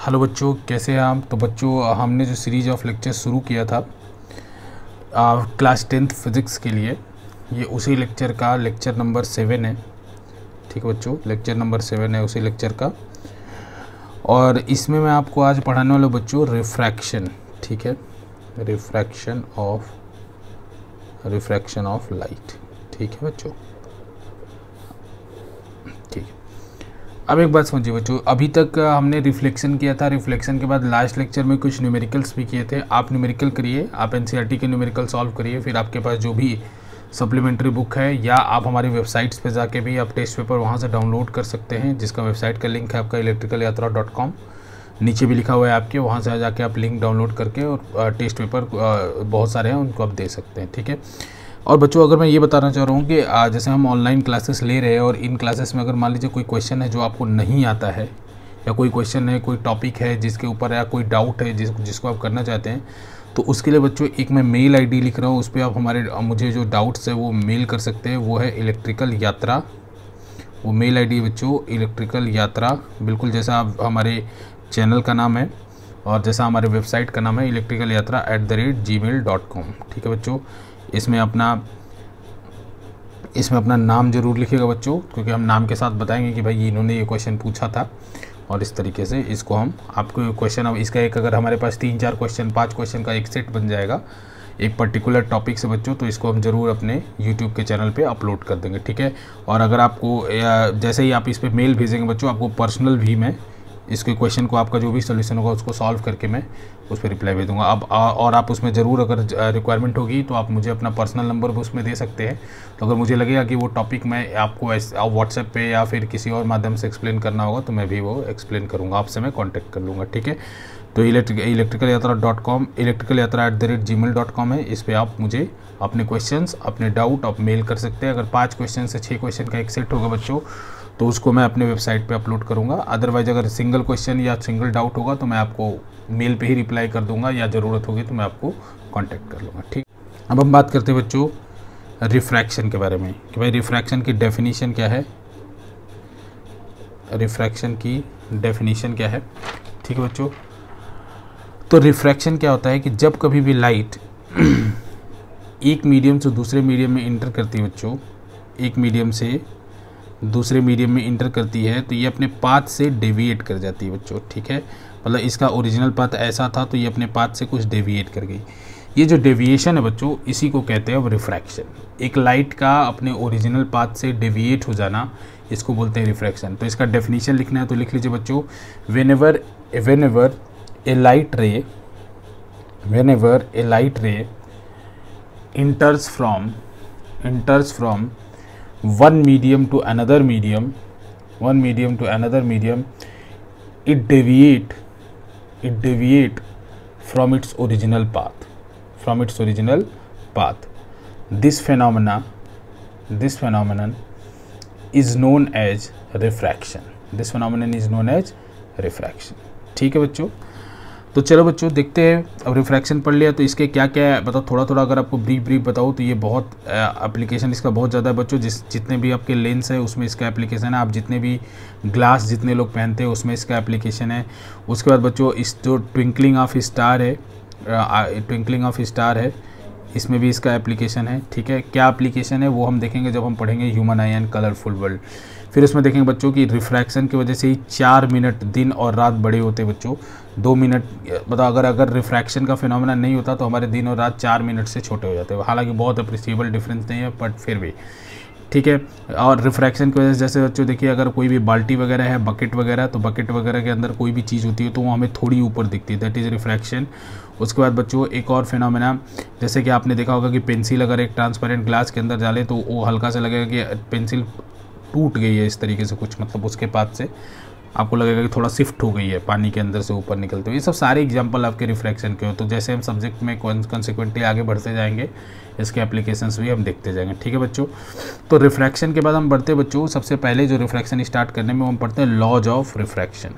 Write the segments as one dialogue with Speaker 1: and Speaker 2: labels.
Speaker 1: Hello बच्चों, कैसे हैं आप। तो बच्चों, हमने जो सीरीज ऑफ लेक्चर शुरू किया था क्लास 10th फिज़िक्स के लिए, ये उसी लेक्चर का लेक्चर नंबर 7 है। ठीक है बच्चों, लेक्चर नंबर 7 है उसी लेक्चर का। और इसमें मैं आपको आज पढ़ाने वाला हूँ बच्चों रिफ्रैक्शन। ठीक है, रिफ्रैक्शन ऑफ लाइट। ठीक है बच्चों, ठीक है। अब एक बात समझिए बच्चों, अभी तक हमने रिफ्लेक्शन किया था। रिफ्लेक्शन के बाद लास्ट लेक्चर में कुछ न्यूमेरिकल्स भी किए थे। आप न्यूमेरिकल करिए, आप एनसीईआरटी के न्यूमेरिकल सॉल्व करिए, फिर आपके पास जो भी सप्लीमेंट्री बुक है या आप हमारी वेबसाइट्स पे जाके भी आप टेस्ट पेपर वहाँ से डाउनलोड कर सकते हैं, जिसका वेबसाइट का लिंक है आपका electricalyatra.com, नीचे भी लिखा हुआ है आपके, वहाँ से जाके आप लिंक डाउनलोड करके और टेस्ट पेपर बहुत सारे हैं उनको आप दे सकते हैं। ठीक है। और बच्चों, अगर मैं ये बताना चाह रहा हूँ कि जैसे हम ऑनलाइन क्लासेस ले रहे हैं और इन क्लासेस में अगर मान लीजिए कोई क्वेश्चन है जो आपको नहीं आता है, या कोई क्वेश्चन है, कोई टॉपिक है जिसके ऊपर या कोई डाउट है जिसको आप करना चाहते हैं, तो उसके लिए बच्चों एक मैं मेल आईडी लिख रहा हूँ, उस पर आप मुझे जो डाउट्स है वो मेल कर सकते हैं। वो है इलेक्ट्रिकल यात्रा, वो मेल आईडी बच्चों इलेक्ट्रिकल यात्रा, बिल्कुल जैसा आप हमारे चैनल का नाम है और जैसा हमारे वेबसाइट का नाम है electricalyatra@gmail.com। ठीक है बच्चों, इसमें अपना नाम ज़रूर लिखिएगा बच्चों, क्योंकि हम नाम के साथ बताएंगे कि भाई इन्होंने ये क्वेश्चन पूछा था, और इस तरीके से इसको हम आपको क्वेश्चन, अब इसका एक अगर हमारे पास 3-4 क्वेश्चन 5 क्वेश्चन का एक सेट बन जाएगा एक पर्टिकुलर टॉपिक से बच्चों, तो इसको हम ज़रूर अपने यूट्यूब के चैनल पे अपलोड कर देंगे। ठीक है। और अगर आपको जैसे ही आप इस पर मेल भेजेंगे बच्चों, आपको पर्सनल भी मैं इसके क्वेश्चन को, आपका जो भी सोल्यूशन होगा उसको सॉल्व करके मैं उस पर रिप्लाई भेज दूँगा। अब और आप उसमें ज़रूर अगर रिक्वायरमेंट होगी तो आप मुझे अपना पर्सनल नंबर भी उसमें दे सकते हैं। तो अगर मुझे लगेगा कि वो टॉपिक मैं आपको व्हाट्सएप पे या फिर किसी और माध्यम से एक्सप्लेन करना होगा तो मैं भी वो एक्सप्लेन करूँगा, आपसे मैं कॉन्टैक्ट कर लूँगा। ठीक है। तो electricalyatra.com electricalyatra@gmail.com है, इस पर आप मुझे अपने क्वेश्चंस, अपने डाउट आप मेल कर सकते हैं। अगर 5 क्वेश्चन से 6 क्वेश्चन का एक सेट होगा बच्चों, तो उसको मैं अपने वेबसाइट पे अपलोड करूँगा। अदरवाइज अगर सिंगल क्वेश्चन या सिंगल डाउट होगा तो मैं आपको मेल पे ही रिप्लाई कर दूँगा, या ज़रूरत होगी तो मैं आपको कांटेक्ट कर लूँगा। ठीक। अब हम बात करते हैं बच्चों रिफ्रैक्शन के बारे में, कि भाई रिफ्रैक्शन की डेफिनीशन क्या है। रिफ्रैक्शन की डेफिनीशन क्या है। ठीक है बच्चों, तो रिफ्रैक्शन क्या होता है कि जब कभी भी लाइट एक मीडियम से दूसरे मीडियम में इंटर करती है बच्चों, एक मीडियम से दूसरे मीडियम में इंटर करती है, तो ये अपने पाथ से डेविएट कर जाती है बच्चों। ठीक है, मतलब इसका ओरिजिनल पाथ ऐसा था तो ये अपने पाथ से कुछ डेविएट कर गई। ये जो डेविएशन है बच्चों, इसी को कहते हैं अब रिफ्रैक्शन। एक लाइट का अपने ओरिजिनल पाथ से डेविएट हो जाना, इसको बोलते हैं रिफ्रैक्शन। तो इसका डेफिनेशन लिखना है तो लिख लीजिए बच्चों, व्हेनेवर ए लाइट रे enters from one medium to another medium, it deviate from its original path. This phenomenon is known as refraction. ठीक है बच्चों। तो चलो बच्चों देखते हैं, अब रिफ्रैक्शन पढ़ लिया तो इसके क्या क्या है बताओ, थोड़ा अगर आपको ब्रीफ बताऊँ तो ये बहुत एप्लीकेशन इसका बहुत ज़्यादा है बच्चों। जितने भी आपके लेंस है उसमें इसका एप्लीकेशन है, आप जितने भी ग्लास जितने लोग पहनते हैं उसमें इसका एप्लीकेशन है। उसके बाद बच्चों इस जो ट्विंकलिंग ऑफ स्टार है, इसमें भी इसका एप्लीकेशन है। ठीक है, क्या एप्लीकेशन है वो हम देखेंगे जब हम पढ़ेंगे human I and colourful world. फिर उसमें देखेंगे बच्चों कि रिफ्रैक्शन की वजह से ही 4 मिनट दिन और रात बड़े होते हैं बच्चों। 2 मिनट मतलब अगर रिफ्रैक्शन का फिनोमेना नहीं होता तो हमारे दिन और रात 4 मिनट से छोटे हो जाते हैं। हालांकि बहुत अप्रिशिएबल डिफरेंस नहीं है, बट फिर भी ठीक है। और रिफ्रैक्शन की वजह से जैसे बच्चों देखिए, अगर कोई भी बाल्टी वगैरह है, बकेट वगैरह, तो बकेट वगैरह के अंदर कोई भी चीज़ होती है तो वो हमें थोड़ी ऊपर दिखती है, दैट इज़ रिफ्रैक्शन। उसके बाद बच्चों एक और फिनोमेना, जैसे कि आपने देखा होगा कि पेंसिल अगर एक ट्रांसपेरेंट ग्लास के अंदर डालें तो वो हल्का सा लगेगा कि पेंसिल टूट गई है इस तरीके से कुछ, मतलब उसके पास से आपको लगेगा कि थोड़ा शिफ्ट हो गई है पानी के अंदर से ऊपर निकलते हुए। ये सब सारे एग्जांपल आपके रिफ्रैक्शन के हो। तो जैसे हम सब्जेक्ट में कॉन्सिक्वेंटली आगे बढ़ते जाएंगे, इसके एप्लीकेशंस भी हम देखते जाएंगे। ठीक है बच्चों, तो रिफ्रैक्शन के बाद हम बढ़ते बच्चों, सबसे पहले जो रिफ्रैक्शन स्टार्ट करने में हम पढ़ते हैं लॉज ऑफ रिफ्रैक्शन।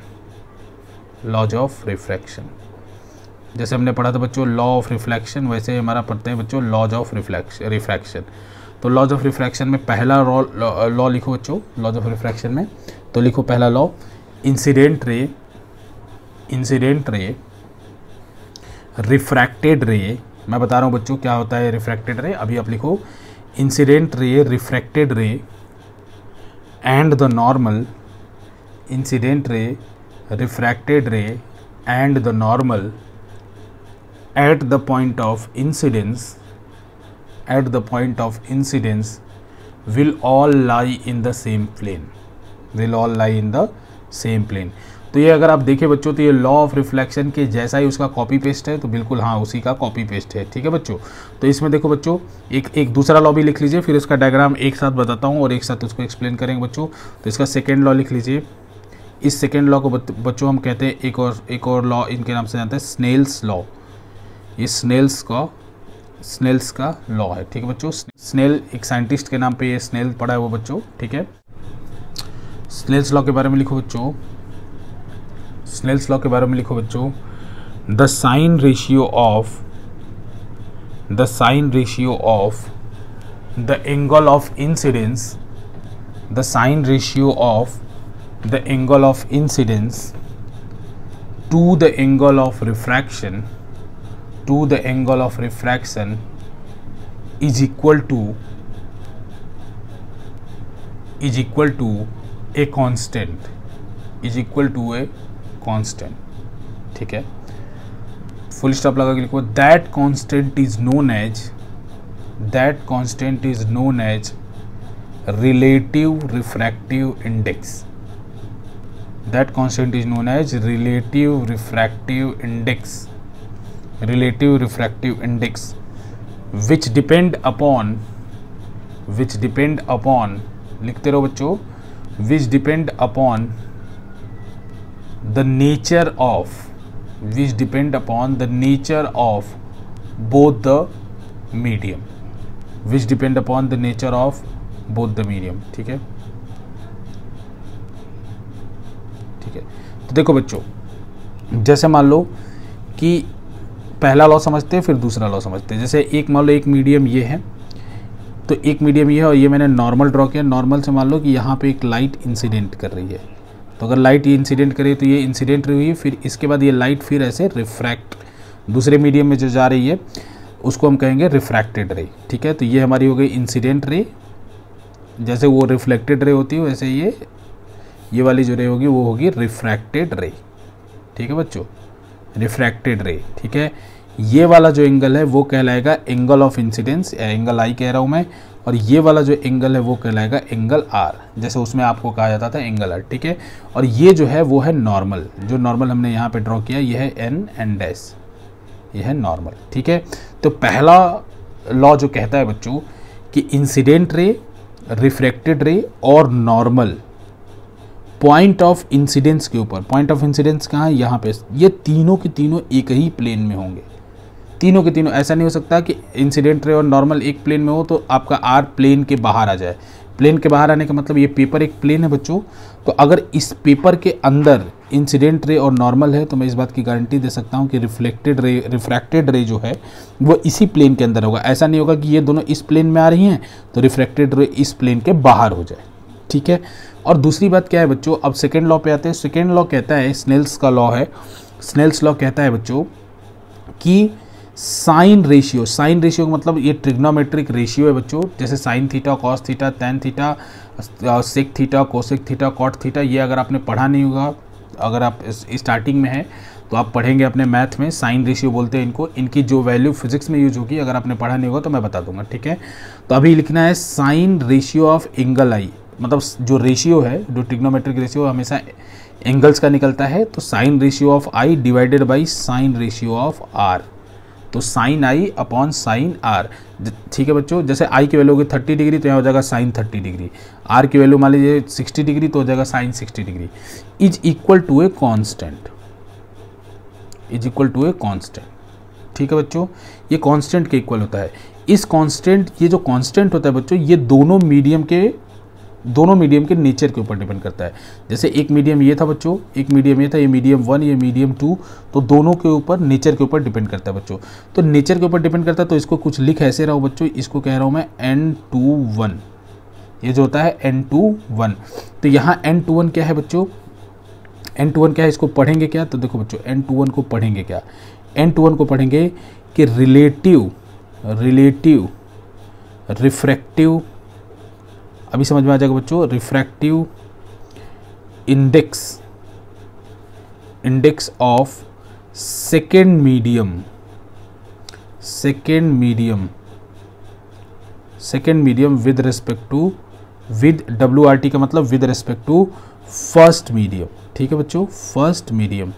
Speaker 1: जैसे हमने पढ़ा था बच्चों लॉ ऑफ रिफ्लेक्शन, वैसे हमारा पढ़ते हैं बच्चों लॉज ऑफ रिफ्रैक्शन। तो लॉज ऑफ रिफ्रैक्शन में पहला लॉ लिखो बच्चों, लॉज ऑफ रिफ्रैक्शन में तो लिखो पहला law, incident incident ray, refracted रे, मैं बता रहा हूँ बच्चों क्या होता है रिफ्रैक्टेड रे, अभी आप लिखो इंसिडेंट रे, रिफ्रैक्टेड रे and the normal, incident ray, refracted रे and the normal at the point of incidence, at the point of incidence will all lie in the same plane, will all lie in the same plane। तो ये अगर आप देखें बच्चों तो ये law of reflection के जैसा ही उसका कॉपी पेस्ट है, तो बिल्कुल हाँ उसी का कॉपी पेस्ट है, ठीक है बच्चों। तो इसमें देखो बच्चों एक दूसरा लॉ भी लिख लीजिए, फिर इसका डायग्राम एक साथ बताता हूँ और एक साथ उसको एक्सप्लेन करेंगे बच्चों। तो इसका सेकेंड लॉ लिख लीजिए। इस सेकेंड लॉ को बच्चों हम कहते हैं एक और लॉ इनके नाम से जानते हैं स्नेल्स लॉ। ये स्नेल्स का लॉ है, ठीक है बच्चों। स्नेल एक साइंटिस्ट के नाम पे ये स्नेल पढ़ा है वो बच्चों, ठीक है। स्नेल्स लॉ के बारे में लिखो बच्चों, स्नेल्स लॉ के बारे में लिखो बच्चों। The sine ratio of the angle of incidence, the sine ratio of the angle of incidence to the angle of refraction, to the angle of refraction is equal to a constant, is equal to a constant, ठीक है। Full stop लगा के लिखो that constant is known as relative refractive index, that constant is known as relative refractive index which depend upon लिखते रहो बच्चों, which depend upon the nature of both the medium, ठीक है। तो देखो बच्चों, जैसे मान लो कि पहला लॉ समझते हैं फिर दूसरा लॉ समझते हैं। जैसे एक मान लो एक मीडियम ये है, तो एक मीडियम ये है और ये मैंने नॉर्मल ड्रॉ किया। नॉर्मल से मान लो कि यहाँ पे एक लाइट इंसिडेंट कर रही है, तो अगर लाइट ये इंसिडेंट करे तो ये इंसिडेंट रही हुई, फिर इसके बाद ये लाइट फिर ऐसे रिफ्रैक्ट दूसरे मीडियम में जो जा रही है उसको हम कहेंगे रिफ्रैक्टेड रे, ठीक है। तो ये हमारी हो गई इंसिडेंट रे, जैसे वो रिफ्लेक्टेड रे होती है वैसे ये वाली जो रे होगी वो होगी रिफ्रैक्टेड रे, ठीक है बच्चों, रिफ्रैक्टेड रे, ठीक है। ये वाला जो एंगल है वो कहलाएगा एंगल ऑफ इंसिडेंस, एंगल आई कह रहा हूँ मैं, और ये वाला जो एंगल है वो कहलाएगा एंगल आर, जैसे उसमें आपको कहा जाता था एंगल आर, ठीक है। और ये जो है वो है नॉर्मल, जो नॉर्मल हमने यहाँ पे ड्रॉ किया ये है एन एंड डैश, ये है नॉर्मल, ठीक है। तो पहला लॉ जो कहता है बच्चों कि इंसिडेंट रे, रिफ्रैक्टेड रे और नॉर्मल पॉइंट ऑफ इंसिडेंस के ऊपर, पॉइंट ऑफ इंसिडेंस कहाँ है, यहाँ पे, ये तीनों के तीनों एक ही प्लेन में होंगे, तीनों के तीनों। ऐसा नहीं हो सकता कि इंसिडेंट रे और नॉर्मल एक प्लेन में हो तो आपका आर प्लेन के बाहर आ जाए। प्लेन के बाहर आने का मतलब ये पेपर एक प्लेन है बच्चों, तो अगर इस पेपर के अंदर इंसिडेंट रे और नॉर्मल है तो मैं इस बात की गारंटी दे सकता हूँ कि रिफ्रैक्टेड रे जो है वो इसी प्लेन के अंदर होगा। ऐसा नहीं होगा कि ये दोनों इस प्लेन में आ रही हैं तो रिफ्रैक्टेड रे इस प्लेन के बाहर हो जाए, ठीक है। और दूसरी बात क्या है बच्चों, अब सेकेंड लॉ पे आते हैं। सेकेंड लॉ कहता है, स्नेल्स का लॉ है, स्नेल्स लॉ कहता है बच्चों कि साइन रेशियो का मतलब ये ट्रिग्नोमेट्रिक रेशियो है बच्चों, जैसे sine theta, cos theta, tan theta, sec theta, cosec theta, cot theta, ये अगर आपने पढ़ा नहीं होगा, अगर आप स्टार्टिंग में हैं तो आप पढ़ेंगे अपने मैथ में, साइन रेशियो बोलते हैं इनको, इनकी जो वैल्यू फिजिक्स में यूज होगी, अगर आपने पढ़ा नहीं होगा तो मैं बता दूंगा, ठीक है। तो अभी लिखना है साइन रेशियो ऑफ एंगल आई, मतलब जो रेशियो है, जो ट्रिग्नोमेट्रिक रेशियो हमेशा एंगल्स का निकलता है, तो sine ratio of i divided by sine ratio of r, तो साइन आई अपॉन साइन आर, ठीक है बच्चों। जैसे आई की वैल्यू होगी 30 डिग्री तो यहाँ हो जाएगा साइन 30 डिग्री, आर की वैल्यू मान लीजिए 60 डिग्री तो हो जाएगा sine 60 degree, is equal to a constant, is equal to a constant, ठीक है बच्चों। ये कांस्टेंट के इक्वल होता है। इस कांस्टेंट, ये जो कांस्टेंट होता है बच्चों, ये दोनों मीडियम के नेचर के ऊपर डिपेंड करता है। जैसे एक मीडियम ये था बच्चों, एक मीडियम ये था, ये मीडियम 1, ये मीडियम 2, तो दोनों के ऊपर नेचर के ऊपर डिपेंड करता है बच्चों। तो नेचर के ऊपर डिपेंड करता है, तो इसको कुछ लिख ऐसे रहा हूँ बच्चों, इसको कह रहा हूँ मैं N21, ये जो होता है N21। तो यहाँ N21 क्या है बच्चों, N21 क्या है, इसको पढ़ेंगे क्या, तो देखो बच्चों N21 को पढ़ेंगे क्या, N21 को पढ़ेंगे कि रिलेटिव रिफ्रैक्टिव, अभी समझ में आ जाएगा बच्चों, refractive index of second medium with respect to, with WRT का मतलब with respect to first medium. ठीक है बच्चों, फर्स्ट मीडियम।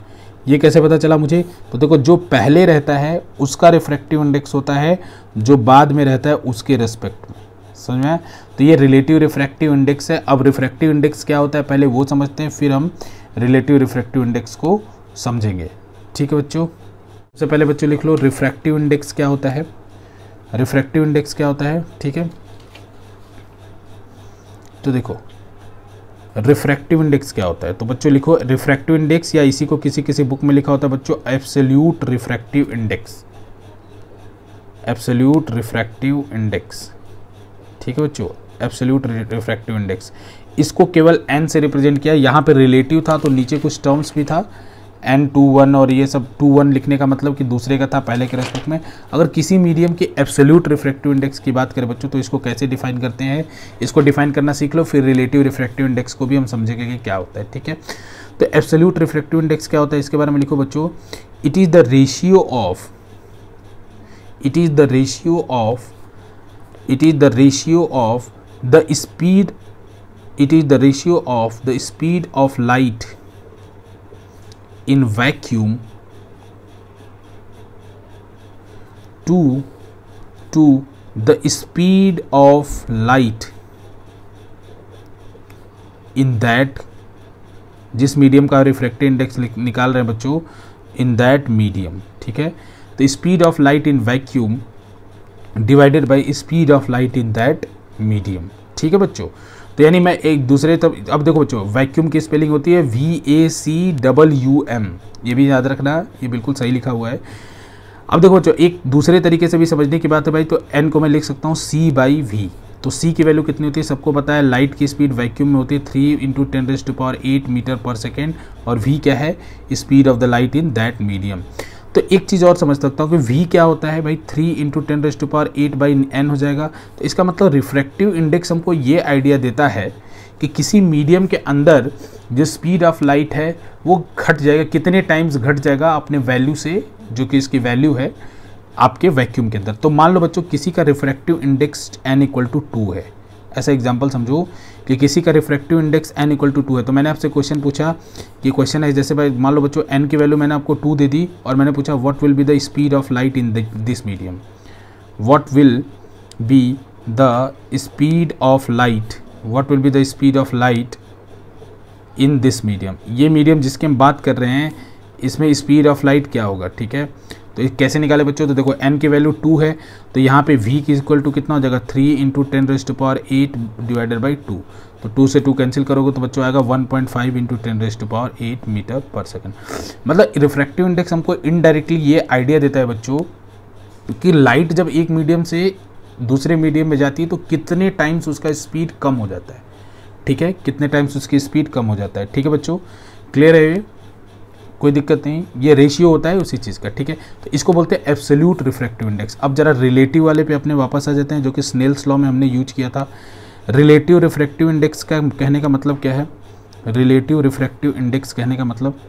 Speaker 1: ये कैसे पता चला मुझे, तो देखो जो पहले रहता है उसका रिफ्रैक्टिव इंडेक्स होता है जो बाद में रहता है उसके रेस्पेक्ट में, समझ में आया? तो ये रिलेटिव रिफ्रैक्टिव इंडेक्स है। अब रिफ्रैक्टिव इंडेक्स क्या होता है पहले वो समझते हैं, फिर हम रिलेटिव रिफ्रैक्टिव इंडेक्स को समझेंगे। ठीक है बच्चों, सबसे पहले बच्चों लिख लो रिफ्रैक्टिव इंडेक्स क्या होता है, रिफ्रैक्टिव इंडेक्स क्या होता है। ठीक है, तो देखो रिफ्रैक्टिव इंडेक्स क्या होता है, तो बच्चों लिखो रिफ्रैक्टिव इंडेक्स, या इसी को किसी किसी बुक में लिखा होता है बच्चों absolute refractive index, absolute refractive index. ठीक है बच्चों, एब्सोल्यूट रिफ्रैक्टिव इंडेक्स, इसको केवल n से रिप्रेजेंट किया। यहाँ पे रिलेटिव था तो नीचे कुछ टर्म्स भी था, N21 और ये सब, 21 लिखने का मतलब कि दूसरे का था पहले के रेस्पेक्ट में। अगर किसी मीडियम के एब्सोल्यूट रिफ्रैक्टिव इंडेक्स की बात करें बच्चों, तो इसको कैसे डिफाइन करते हैं, इसको डिफाइन करना सीख लो, फिर रिलेटिव रिफ्रैक्टिव इंडेक्स को भी हम समझेंगे कि क्या होता है। ठीक है, तो एब्सोल्यूट रिफ्रैक्टिव इंडेक्स क्या होता है इसके बारे में लिखो बच्चों, it is the ratio of the speed of light in vacuum to the speed of light in that, जिस मीडियम का रिफ्रैक्टिव इंडेक्स निकाल रहे हैं बच्चों, इन दैट मीडियम। ठीक है, तो speed of light in vacuum divided by speed of light in that medium. ठीक है बच्चों, तो यानी मैं एक दूसरे, तब अब देखो बच्चों वैक्यूम की स्पेलिंग होती है VACWM, ये भी याद रखना, ये बिल्कुल सही लिखा हुआ है। अब देखो बच्चों एक दूसरे तरीके से भी समझने की बात है भाई, तो n को मैं लिख सकता हूँ C/V। तो C की वैल्यू कितनी होती है सबको पता है, लाइट की स्पीड वैक्यूम में होती है 3 × 10⁸ मीटर पर सेकेंड, और V क्या है, speed of the light in that medium. तो एक चीज़ और समझ सकता हूँ कि V क्या होता है भाई, 3 × 10⁸n हो जाएगा। तो इसका मतलब रिफ्रैक्टिव इंडेक्स हमको ये आइडिया देता है कि किसी मीडियम के अंदर जो स्पीड ऑफ लाइट है वो घट जाएगा, कितने टाइम्स घट जाएगा अपने वैल्यू से, जो कि इसकी वैल्यू है आपके वैक्यूम के अंदर। तो मान लो बच्चों किसी का रिफ्रैक्टिव इंडेक्स n = 2 है, ऐसा एग्जांपल समझो कि किसी का रिफ्रैक्टिव इंडेक्स n = 2 है। तो मैंने आपसे क्वेश्चन पूछा कि क्वेश्चन है जैसे भाई मान लो बच्चों n की वैल्यू मैंने आपको 2 दे दी, और मैंने पूछा what will be the speed of light in this medium, what will be the speed of light, what will be the speed of light in this medium. ये मीडियम जिसकी हम बात कर रहे हैं इसमें स्पीड ऑफ लाइट क्या होगा। ठीक है, तो ये कैसे निकाले बच्चों, तो देखो n की वैल्यू 2 है, तो यहाँ पे v की इक्वल टू कितना हो जाएगा, 3 × 10⁸ डिवाइडेड बाई 2। तो 2 से 2 कैंसिल करोगे तो बच्चों आएगा 1.5 × 10⁸ मीटर पर सेकेंड। मतलब रिफ्रैक्टिव इंडेक्स हमको इनडायरेक्टली ये आइडिया देता है बच्चों कि लाइट जब एक मीडियम से दूसरे मीडियम में जाती है तो कितने टाइम्स उसका स्पीड कम हो जाता है। ठीक है, कितने टाइम्स उसकी स्पीड कम हो जाता है। ठीक है बच्चों, क्लियर है, कोई दिक्कत नहीं, ये रेशियो होता है उसी चीज़ का। ठीक है, तो इसको बोलते हैं एब्सोल्यूट रिफ्रैक्टिव इंडेक्स। अब जरा रिलेटिव वाले पे अपने वापस आ जाते हैं, जो कि स्नेल्स लॉ में हमने यूज किया था। रिलेटिव रिफ्रैक्टिव इंडेक्स का कहने का मतलब क्या है, रिलेटिव रिफ्रैक्टिव इंडेक्स कहने का मतलब,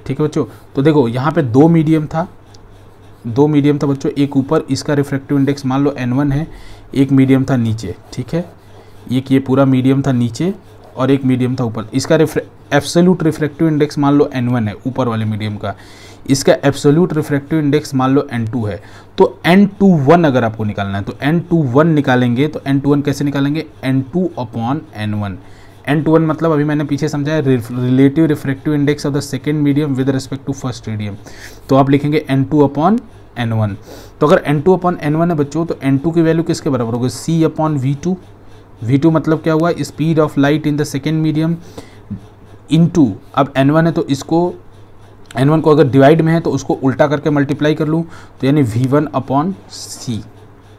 Speaker 1: ठीक है बच्चों, तो देखो यहाँ पे दो मीडियम था बच्चों, एक ऊपर इसका रिफ्रैक्टिव इंडेक्स मान लो n1 है, एक मीडियम था नीचे। ठीक है, एक ये पूरा मीडियम था नीचे और एक मीडियम था ऊपर। इसका एब्सोल्यूट रिफ्रैक्टिव इंडेक्स मान लो n1 है ऊपर वाले मीडियम का, इसका एब्सोल्यूट रिफ्रैक्टिव इंडेक्स मान लो n2 है। तो n21 अगर आपको निकालना है तो n21 निकालेंगे, तो n21 कैसे निकालेंगे, n2/n1। n21 मतलब अभी मैंने पीछे समझाया relative refractive index of the second medium with respect to first medium, तो आप लिखेंगे n2/n1। तो अगर n2/n1 है बच्चों, तो n2 की वैल्यू किसके बराबर होगी, c/v2। v2 मतलब क्या हुआ, speed of light in the second medium into, अब n1 है तो इसको n1 को अगर डिवाइड में है तो उसको उल्टा करके मल्टीप्लाई कर लूँ, तो यानी v1/c।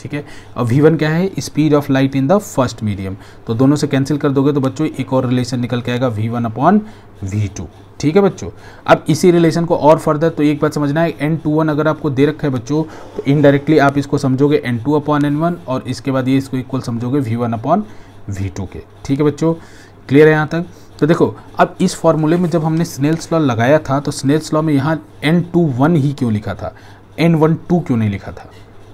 Speaker 1: ठीक है। और V1 क्या है, speed of light in the first medium, तो दोनों से कैंसिल कर दोगे तो बच्चों एक और रिलेशन निकल के आएगा V1/V2, ठीक है बच्चों। अब इसी रिलेशन को और फर्दर, तो एक बात समझना है, N21 अगर आपको दे रखा है बच्चों तो इनडायरेक्टली आप इसको समझोगे N2/N1 और इसके बाद ये इसको इक्वल समझोगे V1/V2 के, ठीक है बच्चों। क्लियर है यहाँ तक? तो देखो अब इस फॉर्मूले में जब हमने स्नेल्स लॉ लगाया था तो स्नेल्स लॉ में यहाँ N21 ही क्यों लिखा था, N12 क्यों नहीं लिखा था,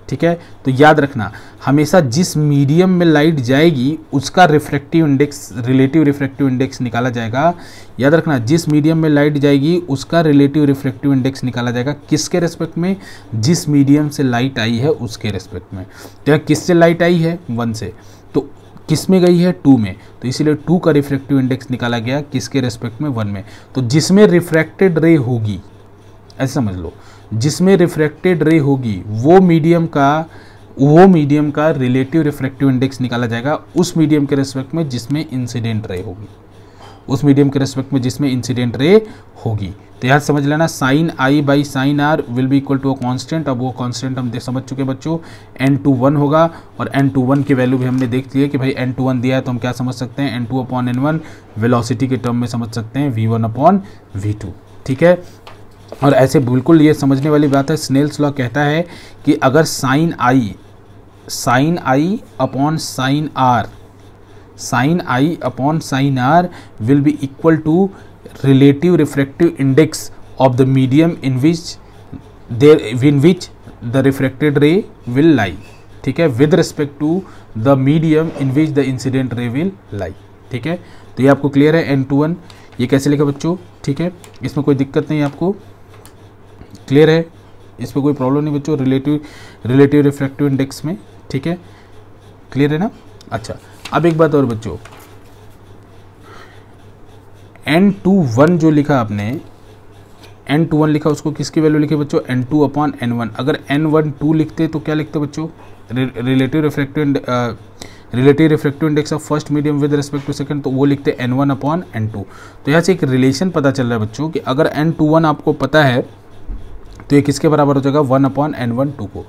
Speaker 1: ठीक है। तो याद रखना हमेशा जिस मीडियम में लाइट जाएगी उसका refractive index, relative refractive index निकाला जाएगा। याद रखना जिस मीडियम में लाइट जाएगी उसका रिलेटिव रिफ्रैक्टिव इंडेक्स निकाला जाएगा, किसके रेस्पेक्ट में, जिस मीडियम से लाइट आई है उसके रेस्पेक्ट में। तो यहाँ किससे लाइट आई है, 1 से, तो किस में गई है, 2 में, तो इसीलिए 2 का रिफ्रैक्टिव इंडेक्स निकाला गया किसके रेस्पेक्ट में, 1 में। तो जिसमें रिफ्रैक्टेड रे होगी, ऐसे समझ लो, जिसमें रिफ्रैक्टेड रे होगी वो मीडियम का रिलेटिव रिफ्रैक्टिव इंडेक्स निकाला जाएगा उस मीडियम के रेस्पेक्ट में जिसमें इंसिडेंट रे होगी, उस मीडियम के रेस्पेक्ट में जिसमें इंसिडेंट रे होगी। तो यार समझ लेना sin I by sin R will be equal to a constant. अब वो कांस्टेंट हम समझ चुके बच्चों, N21 होगा और N21 की वैल्यू भी हमने देख ली है कि भाई N21 दिया है तो हम क्या समझ सकते हैं, N2/N1 वेलोसिटी के टर्म में समझ सकते हैं V1/V2, ठीक है। और ऐसे बिल्कुल ये समझने वाली बात है, स्नेल्स लॉ कहता है कि अगर sin I upon sin R will be equal to relative refractive index of the medium in which the refracted ray will lie, ठीक है, with respect to the medium in which the incident ray will lie, ठीक है। तो ये आपको clear है N21 ये कैसे लिखा बच्चों, ठीक है, इसमें कोई दिक्कत नहीं, आपको क्लियर है, इसमें कोई प्रॉब्लम नहीं बच्चों, रिलेटिव रिफ्रैक्टिव इंडेक्स में, ठीक है, क्लियर है ना। अच्छा अब एक बात और बच्चों, N21 जो लिखा आपने, N21 लिखा उसको किसकी वैल्यू लिखी बच्चों, N2/N1। अगर N12 लिखते तो क्या लिखते बच्चों, relative refractive index of first medium with respect to second, तो वो लिखते N1/N2। तो यहाँ से एक रिलेशन पता चल रहा है बच्चों कि अगर N21 आपको पता है तो ये किसके बराबर हो जाएगा, 1/N12 को,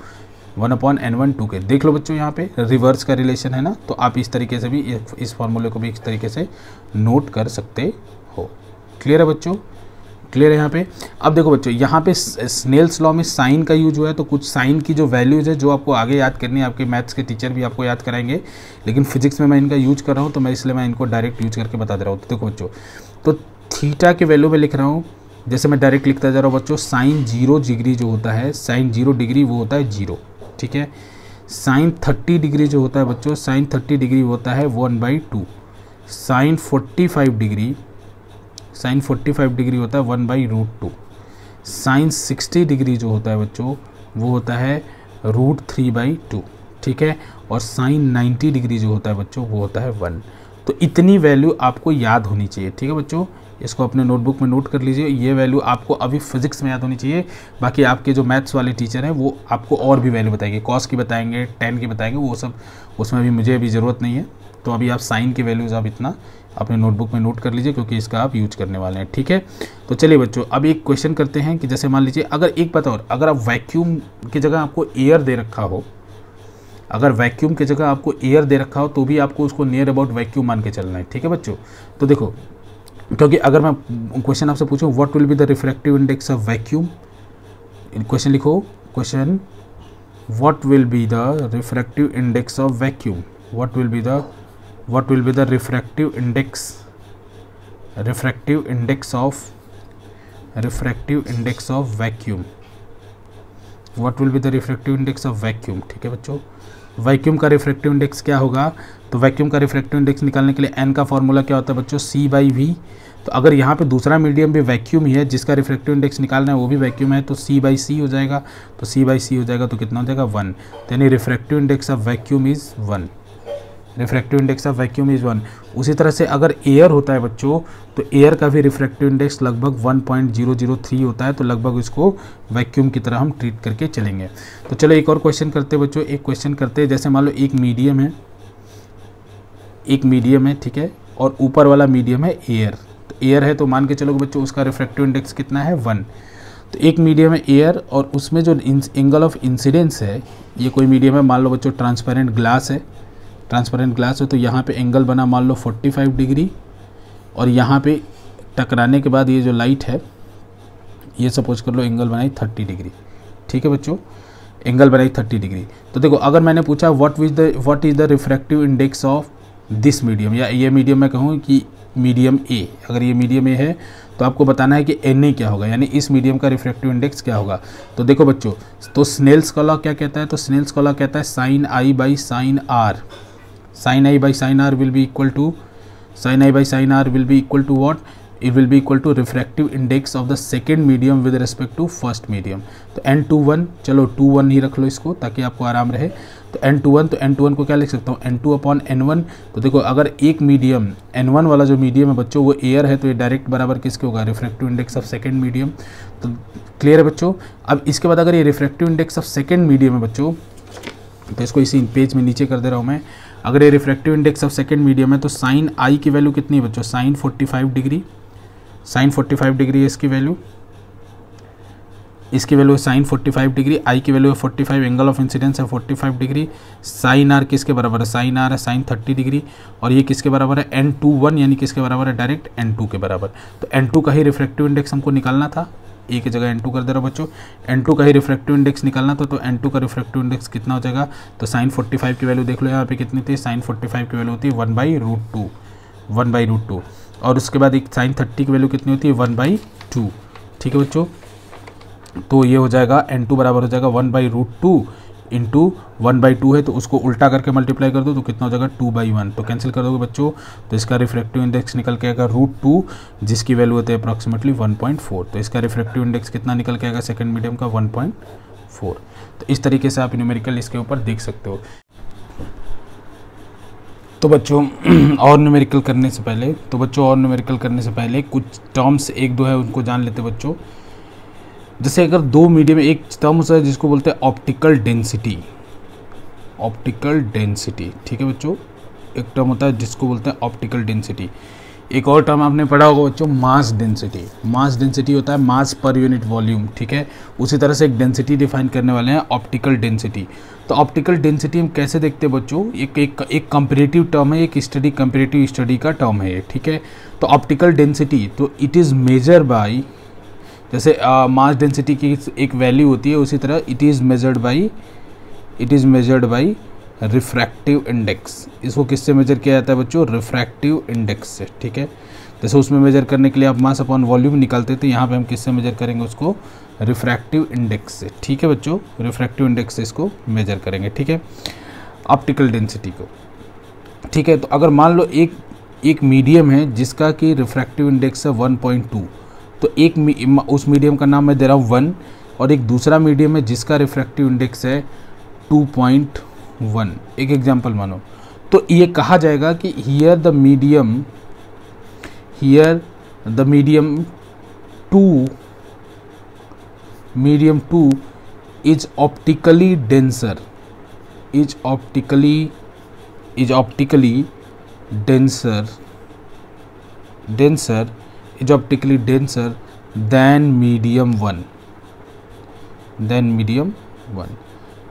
Speaker 1: 1/N12 के। देख लो बच्चों यहाँ पे रिवर्स का रिलेशन है ना, तो आप इस तरीके से भी इस फॉर्मूले को भी इस तरीके से नोट कर सकते हो। क्लियर है बच्चों, क्लियर है यहाँ पे। अब देखो बच्चों यहाँ पे स्नेल्स लॉ में साइन का यूज हुआ है, तो कुछ साइन की जो वैल्यूज है जो आपको आगे याद करनी है, आपके मैथ्स के टीचर भी आपको याद कराएंगे, लेकिन फिजिक्स में मैं इनका यूज कर रहा हूँ तो मैं इसलिए मैं इनको डायरेक्ट यूज करके बता दे रहा हूँ। तो देखो बच्चों, तो थीटा के वैल्यू में लिख रहा हूँ, जैसे मैं डायरेक्ट लिखता जा रहा हूँ बच्चों, साइन 0 डिग्री जो होता है, साइन 0 डिग्री वो होता है 0, ठीक है। साइन 30 डिग्री जो होता है बच्चों, साइन 30 डिग्री होता है 1/2। साइन 45 डिग्री होता है 1/√2। साइन 60 डिग्री जो होता है बच्चों वो होता है √3/2, ठीक है। और साइन 90 डिग्री जो होता है बच्चों वो होता है 1। तो इतनी वैल्यू आपको याद होनी चाहिए, ठीक है बच्चों, इसको अपने नोटबुक में नोट कर लीजिए। ये वैल्यू आपको अभी फिजिक्स में याद होनी चाहिए, बाकी आपके जो मैथ्स वाले टीचर हैं वो आपको और भी वैल्यू बताएंगे, कॉस की बताएंगे, टेन की बताएंगे, वो सब उसमें भी मुझे अभी ज़रूरत नहीं है। तो अभी आप साइन की वैल्यूज़ आप इतना अपने नोटबुक में नोट कर लीजिए क्योंकि इसका आप यूज करने वाले हैं, ठीक है। तो चलिए बच्चों अब एक क्वेश्चन करते हैं कि जैसे मान लीजिए अगर एक बात और, अगर आप वैक्यूम की जगह आपको एयर दे रखा हो, अगर वैक्यूम की जगह आपको एयर दे रखा हो तो भी आपको उसको नियर अबाउट वैक्यूम मान के चलना है, ठीक है बच्चों। तो देखो, क्योंकि अगर मैं क्वेश्चन आपसे पूछूं what will be the refractive index of vacuum, question लिखो, question what will be the refractive index of vacuum, what will be the refractive index of vacuum, what will be the refractive index of vacuum, ठीक है बच्चों। Vacuum का refractive index क्या होगा, तो vacuum का refractive index निकालने के लिए n का फॉर्मूला क्या होता है बच्चों, C/V। तो अगर यहाँ पे दूसरा मीडियम भी वैक्यूम ही है जिसका रिफ्रैक्टिव इंडेक्स निकालना है वो भी वैक्यूम है, तो C/C हो जाएगा, तो C/C हो जाएगा तो कितना हो जाएगा 1। तो यानी refractive index of vacuum is 1, refractive index of vacuum is 1। उसी तरह से अगर एयर होता है बच्चों तो एयर का भी रिफ्रैक्टिव इंडेक्स लगभग 1.003 होता है, तो लगभग इसको वैक्यूम की तरह हम ट्रीट करके चलेंगे। तो चलो एक और क्वेश्चन करते हैं बच्चों, एक क्वेश्चन करते हैं, जैसे मान लो एक मीडियम है, ठीक है, और ऊपर वाला मीडियम है एयर। तो एयर है तो मान के चलोगे बच्चों उसका रिफ्रैक्टिव इंडेक्स कितना है 1। तो एक मीडियम है एयर और उसमें जो एंगल ऑफ इंसिडेंस है, ये कोई मीडियम है, मान लो बच्चों ट्रांसपेरेंट ग्लास है, ट्रांसपेरेंट ग्लास है, तो यहाँ पे एंगल बना मान लो 45 डिग्री, और यहाँ पे टकराने के बाद ये जो लाइट है ये सपोज कर लो एंगल बनाई 30 डिग्री। ठीक है बच्चों, एंगल बनाई 30 डिग्री। तो देखो अगर मैंने पूछा what is the refractive index of this medium, या ये मीडियम मैं कहूँ कि मीडियम ए, अगर ये मीडियम ए है तो आपको बताना है कि Na क्या होगा, यानी इस मीडियम का रिफ्रैक्टिव इंडेक्स क्या होगा। तो देखो बच्चों, तो स्नेल्स का लॉ क्या कहता है, तो स्नेल्स का लॉ कहता है sine I by sine R, sine I by sine are will be equal to, sine I by sine are will be equal to what, it will be equal to refractive index of the second medium with respect to first medium। तो n21, चलो 21 ही रख लो इसको ताकि आपको आराम रहे। तो n21 को क्या लिख सकता हूँ, n2 अपॉन n1। तो देखो अगर एक मीडियम n1 वाला जो मीडियम है बच्चों वो एयर है, तो ये डायरेक्ट बराबर किसके होगा, refractive index of second medium. तो क्लियर है बच्चों। अब इसके बाद अगर ये refractive index of second medium है बच्चों, तो इसको इसी पेज में नीचे कर दे रहा हूँ मैं। अगर ये refractive index of second medium है तो साइन आई की वैल्यू कितनी है बच्चों, साइन 45 डिग्री, साइन 45 डिग्री है इसकी वैल्यू, इसकी वैल्यू है साइन 45 डिग्री, आई की वैल्यू है 45, एंगल ऑफ इंसिडेंस है 45 डिग्री, साइन आर किसके बराबर है, साइन आर है साइन 30 डिग्री, और ये किसके बराबर है, n21, यानी किसके बराबर है, डायरेक्ट n2 के बराबर। तो n2 का ही रिफ्रैक्टिव इंडेक्स हमको निकालना था, ए की जगह n2 कर दे रहा बच्चों, n2 का ही रिफ्रैक्टिव इंडेक्स निकालना था। तो n2 का रिफ्रैक्टिव इंडेक्स कितना हो जाएगा, तो साइन 45 की वैल्यू देख लो यहाँ पे कितनी थी, साइन 45 की वैल्यू होती है 1/√2, 1/√2, और उसके बाद एक साइन 30 की वैल्यू कितनी होती है, 1/2। ठीक है बच्चों, तो ये हो जाएगा n2 बराबर हो जाएगा 1/√2 इंटू 1/2 है, तो उसको उल्टा करके मल्टीप्लाई कर दो तो कितना हो जाएगा 2/1। तो कैंसिल कर दोगे बच्चों, तो इसका रिफ्रैक्टिव इंडेक्स निकल के आएगा √2, जिसकी वैल्यू होती है अप्रॉक्सीमेटली 1.4। तो इसका रिफ्रैक्टिव इंडेक्स कितना निकल के आएगा सेकेंड मीडियम का, 1.4। तो इस तरीके से आप न्यूमेरिकल इसके ऊपर देख सकते हो। तो बच्चों और न्यूमेरिकल करने से पहले कुछ टर्म्स एक दो है उनको जान लेते बच्चों। जैसे अगर दो मीडियम, एक टर्म होता है जिसको बोलते हैं ऑप्टिकल डेंसिटी, ऑप्टिकल डेंसिटी। ठीक है बच्चों, एक टर्म होता है जिसको बोलते हैं ऑप्टिकल डेंसिटी। एक और टर्म आपने पढ़ा होगा बच्चों, मास डेंसिटी। मास डेंसिटी होता है मास पर यूनिट वॉल्यूम। ठीक है, उसी तरह से एक डेंसिटी डिफाइन करने वाले हैं, ऑप्टिकल डेंसिटी। तो ऑप्टिकल डेंसिटी हम कैसे देखते हैं बच्चों, एक कंपैरेटिव टर्म है, एक स्टडी कंपैरेटिव स्टडी का टर्म है ये। ठीक है, तो ऑप्टिकल डेंसिटी तो इट इज़ मेजर बाय, जैसे मास डेंसिटी की एक वैल्यू होती है उसी तरह it is measured by refractive index. इसको किससे मेजर किया जाता है बच्चों, रिफ्रैक्टिव इंडेक्स से। ठीक है, जैसे उसमें मेजर करने के लिए आप मास अपॉन वॉल्यूम निकालते थे, यहाँ पे हम किससे मेजर करेंगे उसको, रिफ्रैक्टिव इंडेक्स से। ठीक है बच्चों, रिफ्रैक्टिव इंडेक्स से इसको मेजर करेंगे। ठीक है, ऑप्टिकल डेंसिटी को। ठीक है, तो अगर मान लो एक मीडियम है जिसका कि रिफ्रैक्टिव इंडेक्स है 1.2, तो उस मीडियम का नाम मैं दे रहा हूँ 1, और एक दूसरा मीडियम है जिसका रिफ्रैक्टिव इंडेक्स है 2.1। एक एग्जांपल मानो, तो ये कहा जाएगा कि here the medium 2 is optically denser than medium 1।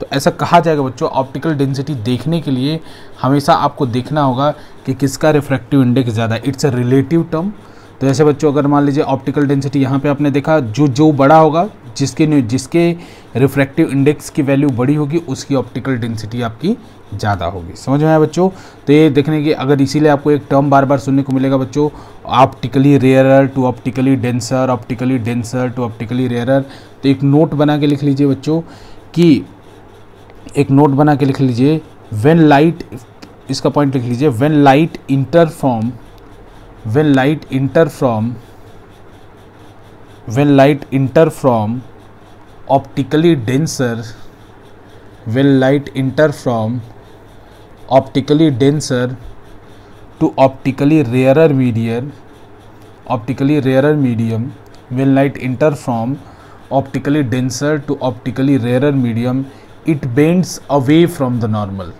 Speaker 1: तो ऐसा कहा जाएगा बच्चों। ऑप्टिकल डेंसिटी देखने के लिए हमेशा आपको देखना होगा कि किसका रिफ्रैक्टिव इंडेक्स ज़्यादा है। It's a relative term. तो ऐसे बच्चों अगर मान लीजिए ऑप्टिकल डेंसिटी यहाँ पे आपने देखा, जो बड़ा होगा, जिसके रिफ्रैक्टिव इंडेक्स की वैल्यू बड़ी होगी उसकी ऑप्टिकल डेंसिटी आपकी ज़्यादा होगी। समझ में आया बच्चों। तो ये देखने की अगर इसीलिए आपको एक टर्म बार बार सुनने को मिलेगा बच्चों, optically rarer to optically denser, optically denser to optically rarer. तो एक नोट बना के लिख लीजिए बच्चों कि व्हेन लाइट, इसका पॉइंट लिख लीजिए, when light enter from optically denser to optically rarer medium, when light enter from optically denser to optically rarer medium, it bends away from the normal।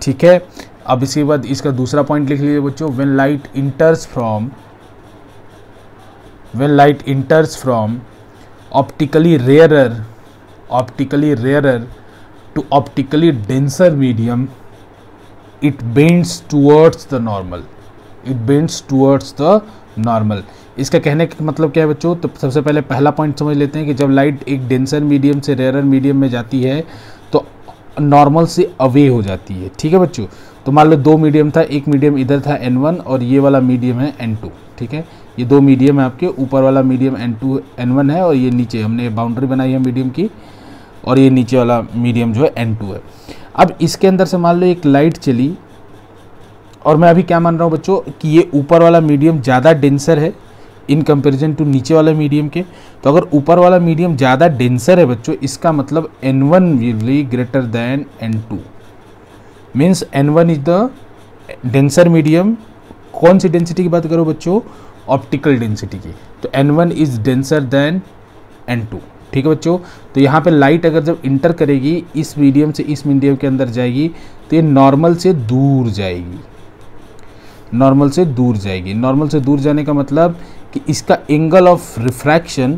Speaker 1: ठीक है, अब इसके बाद इसका दूसरा पॉइंट लिख लीजिए बच्चों, when light enters from when light enters from optically rarer to optically denser medium, it bends towards the normal. इसका कहने का मतलब क्या है बच्चों? तो सबसे पहले पहला पॉइंट समझ लेते हैं कि जब लाइट एक डेंसर मीडियम से रेयर मीडियम में जाती है तो नॉर्मल से अवे हो जाती है। ठीक है बच्चों, तो मान लो दो मीडियम था, एक मीडियम इधर था N1 और ये वाला मीडियम है N2। ठीक है, ये दो मीडियम है आपके, ऊपर वाला मीडियम N1 है और ये नीचे हमने बाउंड्री बनाई है मीडियम की, और ये नीचे वाला मीडियम जो है N2 है। अब इसके अंदर से मान लो एक लाइट चली, और मैं अभी क्या मान रहा हूँ बच्चों कि ये ऊपर वाला मीडियम ज़्यादा डेंसर है इन कंपैरिजन टू नीचे वाला मीडियम के। तो अगर ऊपर वाला मीडियम ज़्यादा डेंसर है बच्चों, इसका मतलब N1 will be greater than N2, means N1 is the denser medium. कौन सी डेंसिटी की बात करो बच्चों? ऑप्टिकल डेंसिटी की। तो N1 is denser then N2। ठीक है बच्चों, तो यहाँ पे लाइट अगर जब इंटर करेगी इस मीडियम से इस मीडियम के अंदर जाएगी तो ये नॉर्मल से दूर जाएगी, नॉर्मल से दूर जाएगी। नॉर्मल से दूर जाने का मतलब कि इसका angle of refraction,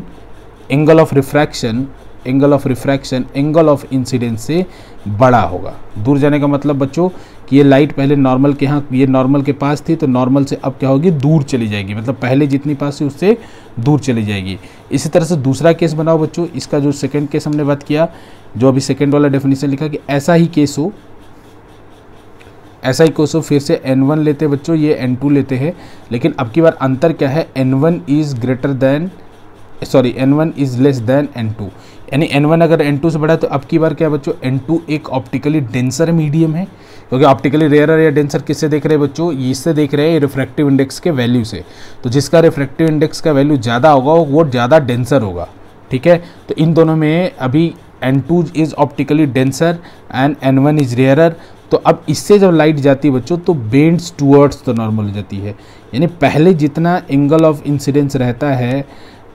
Speaker 1: angle of incidence से बड़ा होगा। दूर जाने का मतलब बच्चों कि ये लाइट पहले नॉर्मल के यहाँ, ये नॉर्मल के पास थी, तो नॉर्मल से अब क्या होगी? दूर चली जाएगी, मतलब पहले जितनी पास थी उससे दूर चली जाएगी। इसी तरह से दूसरा केस बनाओ बच्चों, इसका जो सेकंड केस हमने बात किया, जो अभी सेकंड वाला डेफिनेशन लिखा कि ऐसा ही केस हो, फिर से N1 लेते हैं बच्चों, ये N2 लेते हैं, लेकिन अब की बार अंतर क्या है? N1 is less than N2, यानी N1 अगर N2 से बड़ा है तो अब की बार क्या है बच्चों? N2 एक ऑप्टिकली डेंसर मीडियम है, क्योंकि ऑप्टिकली रेयर या डेंसर किससे देख रहे हैं बच्चों? इससे देख रहे हैं रिफ्रैक्टिव इंडेक्स के वैल्यू से। तो जिसका रिफ्रैक्टिव इंडेक्स का वैल्यू ज़्यादा होगा वो ज़्यादा डेंसर होगा। ठीक है, तो इन दोनों में अभी N2 is optically denser and N1 is rarer. तो अब इससे जब लाइट जाती है बच्चों तो बेंड्स टूवर्ड्स द नॉर्मल हो जाती है, यानी पहले जितना एंगल ऑफ इंसिडेंस रहता है,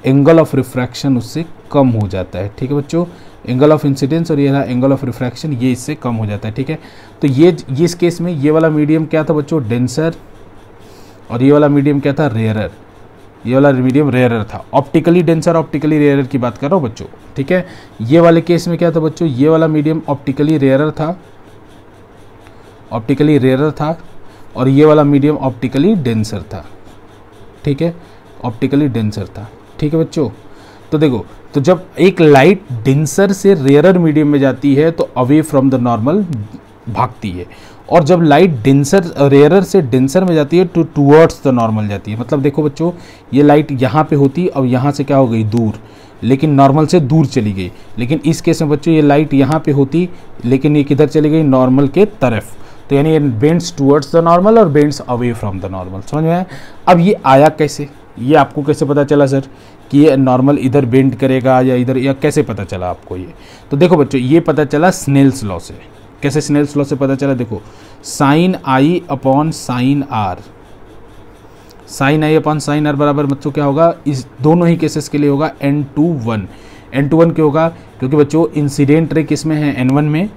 Speaker 1: एंगल ऑफ रिफ्रैक्शन उससे कम हो जाता है। ठीक है बच्चों, एंगल ऑफ इंसिडेंस और ये रहा एंगल ऑफ रिफ्रैक्शन, ये इससे कम हो जाता है। ठीक है, तो ये इस केस में ये वाला मीडियम क्या था बच्चों? डेंसर, और ये वाला मीडियम क्या था? रेयरर। ये वाला मीडियम रेयरर था, ऑप्टिकली डेंसर ऑप्टिकली रेयरर की बात कर रहा हूँ बच्चों। ठीक है, ये वाले केस में क्या था बच्चों? ये वाला मीडियम ऑप्टिकली रेयरर था, और ये वाला मीडियम ऑप्टिकली डेंसर था। ठीक है, ऑप्टिकली डेंसर था। ठीक है बच्चों, तो देखो, तो जब एक लाइट डेंसर से रेयरर मीडियम में जाती है तो अवे फ्रॉम द नॉर्मल भागती है, और जब लाइट डेंसर रेयरर से डेंसर में जाती है तो टूवर्ड्स द नॉर्मल जाती है। मतलब देखो बच्चों, ये लाइट यहाँ पे होती, अब यहाँ से क्या हो गई? दूर, लेकिन नॉर्मल से दूर चली गई। लेकिन इस केस में बच्चों ये लाइट यहाँ पे होती, लेकिन ये किधर चली गई? नॉर्मल के तरफ। तो यानी बेंड्स टूवर्ड्स द नॉर्मल और bends away from the normal. समझ में आया? अब ये आया कैसे? ये आपको कैसे पता चला सर कि ये नॉर्मल इधर बेंड करेगा या इधर, या कैसे पता चला आपको ये? तो देखो बच्चों, ये पता चला स्नेल्स लॉ से। कैसे स्नेल्स लॉ से पता चला? देखो, साइन आई अपॉन साइन आर, साइन आई अपॉन साइन आर बराबर बच्चों क्या होगा? इस दोनों ही केसेस के लिए होगा N21। N21 क्यों होगा? क्योंकि बच्चों इंसिडेंट रे किस में है? N1 में,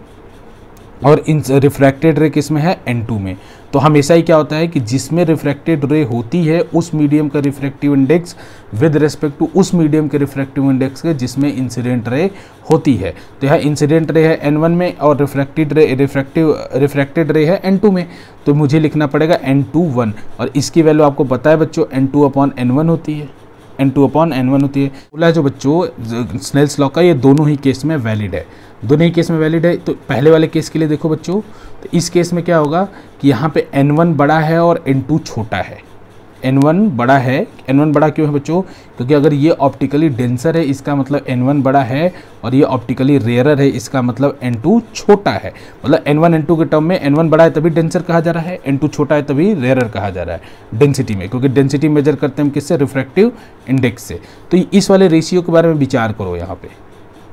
Speaker 1: और इन रिफ्रैक्टेड रे किस में है? N2 में। तो हमेशा ही क्या होता है कि जिसमें रिफ्रैक्टेड रे होती है उस मीडियम का refractive index with respect to उस मीडियम के रिफ्रैक्टिव इंडेक्स के जिसमें इंसिडेंट रे होती है। तो यहाँ इंसिडेंट रे है N1 में और रिफ्रैक्टेड रे है N2 में, तो मुझे लिखना पड़ेगा N21, और इसकी वैल्यू आपको पता है बच्चों N2/N1 होती है, N2/N1 होती है। बोला जो बच्चों स्नेल्स लॉ का ये दोनों ही केस में वैलिड है, दोनों ही केस में वैलिड है। तो पहले वाले केस के लिए देखो बच्चों, तो इस केस में क्या होगा कि यहाँ पे N1 बड़ा है और N2 छोटा है। N1 बड़ा है, N1 बड़ा क्यों है बच्चों? क्योंकि अगर ये ऑप्टिकली डेंसर है इसका मतलब N1 बड़ा है, और ये ऑप्टिकली रेयरर है इसका मतलब N2 छोटा है। मतलब N1 N2 के टर्म में N1 बड़ा है तभी डेंसर कहा जा रहा है, N2 छोटा है तभी रेयरर कहा जा रहा है डेंसिटी में, क्योंकि डेंसिटी मेजर करते हैं हम किससे? रिफ्रैक्टिव इंडेक्स से। तो इस वाले रेशियो के बारे में विचार करो, यहाँ पे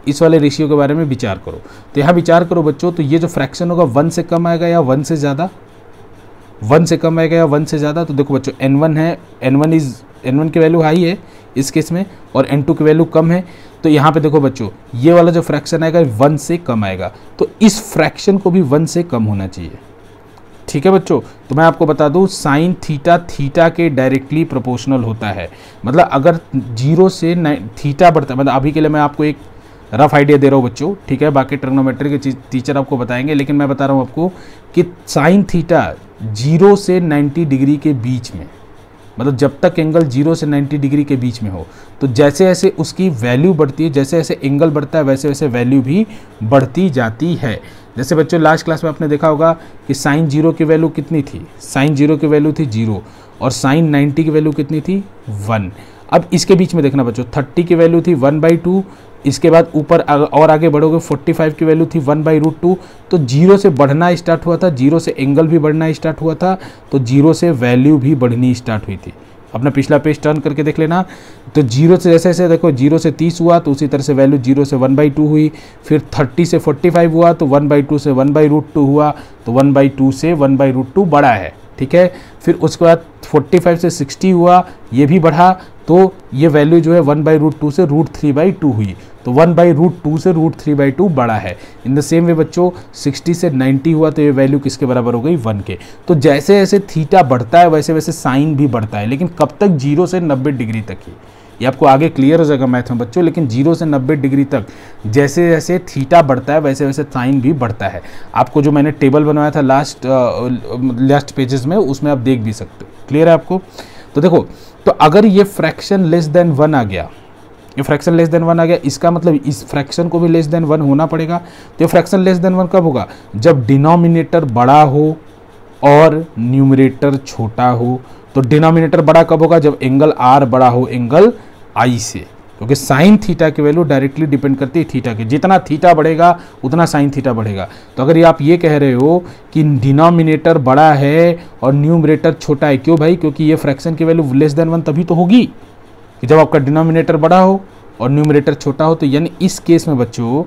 Speaker 1: इस वाले रेशियो के बारे में विचार करो। तो यहाँ विचार करो बच्चों, तो ये जो फ्रैक्शन होगा 1 से कम आएगा या 1 से ज़्यादा? 1 से कम आएगा या 1 से ज़्यादा? तो देखो बच्चों, N1 है, N1 की वैल्यू हाई है इस केस में, और N2 की वैल्यू कम है। तो यहाँ पे देखो बच्चों, ये वाला जो फ्रैक्शन आएगा 1 से कम आएगा, तो इस फ्रैक्शन को भी 1 से कम होना चाहिए। ठीक है बच्चों। तो मैं आपको बता दूं साइन थीटा थीटा के डायरेक्टली प्रोपोर्शनल होता है। मतलब अगर 0 से थीटा बढ़ता है, मतलब अभी के लिए मैं आपको एक रफ आइडिया दे रहा हूँ बच्चों, ठीक है, बाकी ट्रिग्नोमेट्री के टीचर आपको बताएंगे, लेकिन मैं बता रहा हूँ आपको कि साइन थीटा 0 से 90 डिग्री के बीच में, मतलब जब तक एंगल 0 से 90 डिग्री के बीच में हो, तो जैसे जैसे उसकी वैल्यू बढ़ती है, जैसे जैसे एंगल बढ़ता है, वैसे वैसे वैल्यू भी बढ़ती जाती है। जैसे बच्चों लास्ट क्लास में आपने देखा होगा कि साइन 0 की वैल्यू कितनी थी, साइन 0 की वैल्यू थी 0 और साइन 90 की वैल्यू कितनी थी 1। अब इसके बीच में देखना बच्चों 30 की वैल्यू थी 1/2, इसके बाद ऊपर और आगे बढ़ोगे 45 की वैल्यू थी 1/√2। तो 0 से बढ़ना स्टार्ट हुआ था, 0 से एंगल भी बढ़ना स्टार्ट हुआ था, तो 0 से वैल्यू भी बढ़नी स्टार्ट हुई थी। अपना पिछला पेज टर्न करके देख लेना। तो 0 से जैसे जैसे देखो 0 से 30 हुआ तो उसी तरह से वैल्यू 0 से 1/2 हुई, फिर 30 से 45 हुआ तो 1/2 से 1/√2 हुआ, तो 1/2 से 1/√2 बढ़ा है, ठीक है। फिर उसके बाद 45 से 60 हुआ, ये भी बढ़ा, तो ये वैल्यू जो है 1/√2 से √3/2 हुई, तो 1/√2 से √3/2 बड़ा है। इन द सेम वे बच्चों 60 से 90 हुआ तो ये वैल्यू किसके बराबर हो गई 1 के। तो जैसे जैसे थीटा बढ़ता है वैसे वैसे साइन भी बढ़ता है, लेकिन कब तक 0 से 90 डिग्री तक ही, ये आपको आगे क्लियर हो जाएगा मैथ में बच्चों। लेकिन 0 से 90 डिग्री तक जैसे जैसे थीटा बढ़ता है वैसे वैसे साइन भी बढ़ता है। आपको जो मैंने टेबल बनवाया था लास्ट पेजेस में, उसमें आप देख भी सकते हो। क्लियर है आपको? तो देखो, तो अगर ये फ्रैक्शन लेस देन 1 आ गया, ये फ्रैक्शन लेस देन 1 आ गया, इसका मतलब इस फ्रैक्शन को भी लेस देन 1 होना पड़ेगा। तो ये फ्रैक्शन लेस देन 1 कब होगा? जब डिनोमिनेटर बड़ा हो और न्यूमरेटर छोटा हो। तो डिनोमिनेटर बड़ा कब होगा? जब एंगल आर बड़ा हो एंगल आई से, क्योंकि साइन थीटा की वैल्यू डायरेक्टली डिपेंड करती है थीटा के। जितना थीटा बढ़ेगा उतना साइन थीटा बढ़ेगा। तो अगर ये आप ये कह रहे हो कि डिनोमिनेटर बड़ा है और न्यूमरेटर छोटा है, क्यों भाई? क्योंकि ये फ्रैक्शन की वैल्यू लेस देन 1 तभी तो होगी कि जब आपका डिनोमिनेटर बड़ा हो और न्यूमरेटर छोटा हो। तो यानी इस केस में बच्चों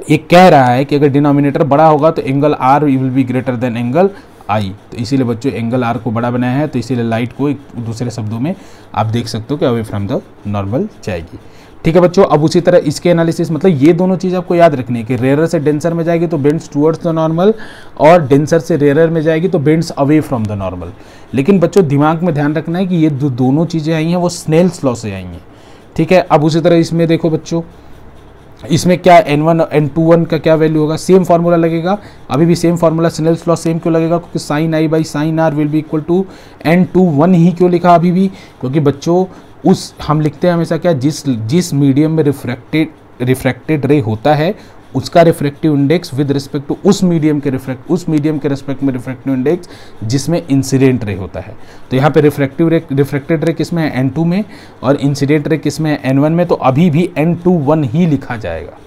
Speaker 1: ये कह रहा है कि अगर डिनोमिनेटर बड़ा होगा तो angle r will be greater than angle i. तो इसीलिए बच्चों एंगल आर को बड़ा बनाया है, तो इसीलिए लाइट को एक दूसरे शब्दों में आप देख सकते हो कि अवे फ्रॉम द नॉर्मल जाएगी। ठीक है बच्चों। अब उसी तरह इसके एनालिसिस, मतलब ये दोनों चीज़ आपको याद रखनी है कि रेयर से डेंसर में जाएगी तो बेंड्स टुवर्ड्स द नॉर्मल, और डेंसर से रेयर में जाएगी तो bends away from the normal. लेकिन बच्चों दिमाग में ध्यान रखना है कि ये दोनों चीज़ें आई हैं वो स्नेल्स लॉ से आई हैं, ठीक है। अब उसी तरह इसमें देखो बच्चों, इसमें क्या n1 n21 का क्या वैल्यू होगा? सेम फार्मूला लगेगा, अभी भी same formula, Snell's law same क्यों लगेगा? क्योंकि sine I by sine are will be equal to n21 ही क्यों लिखा अभी भी? क्योंकि बच्चों उस हम लिखते हैं हमेशा क्या, जिस मीडियम में रिफ्रैक्टेड रे होता है उसका refractive index with respect to उस मीडियम के रिस्पेक्ट में रिफ्रैक्टिव इंडेक्स जिसमें इंसिडेंट रे होता है। तो यहाँ पे रिफ्रैक्टेड रे किस में है? n2 में, और इंसिडेंट रे किस में है? n1 में। तो अभी भी n21 ही लिखा जाएगा।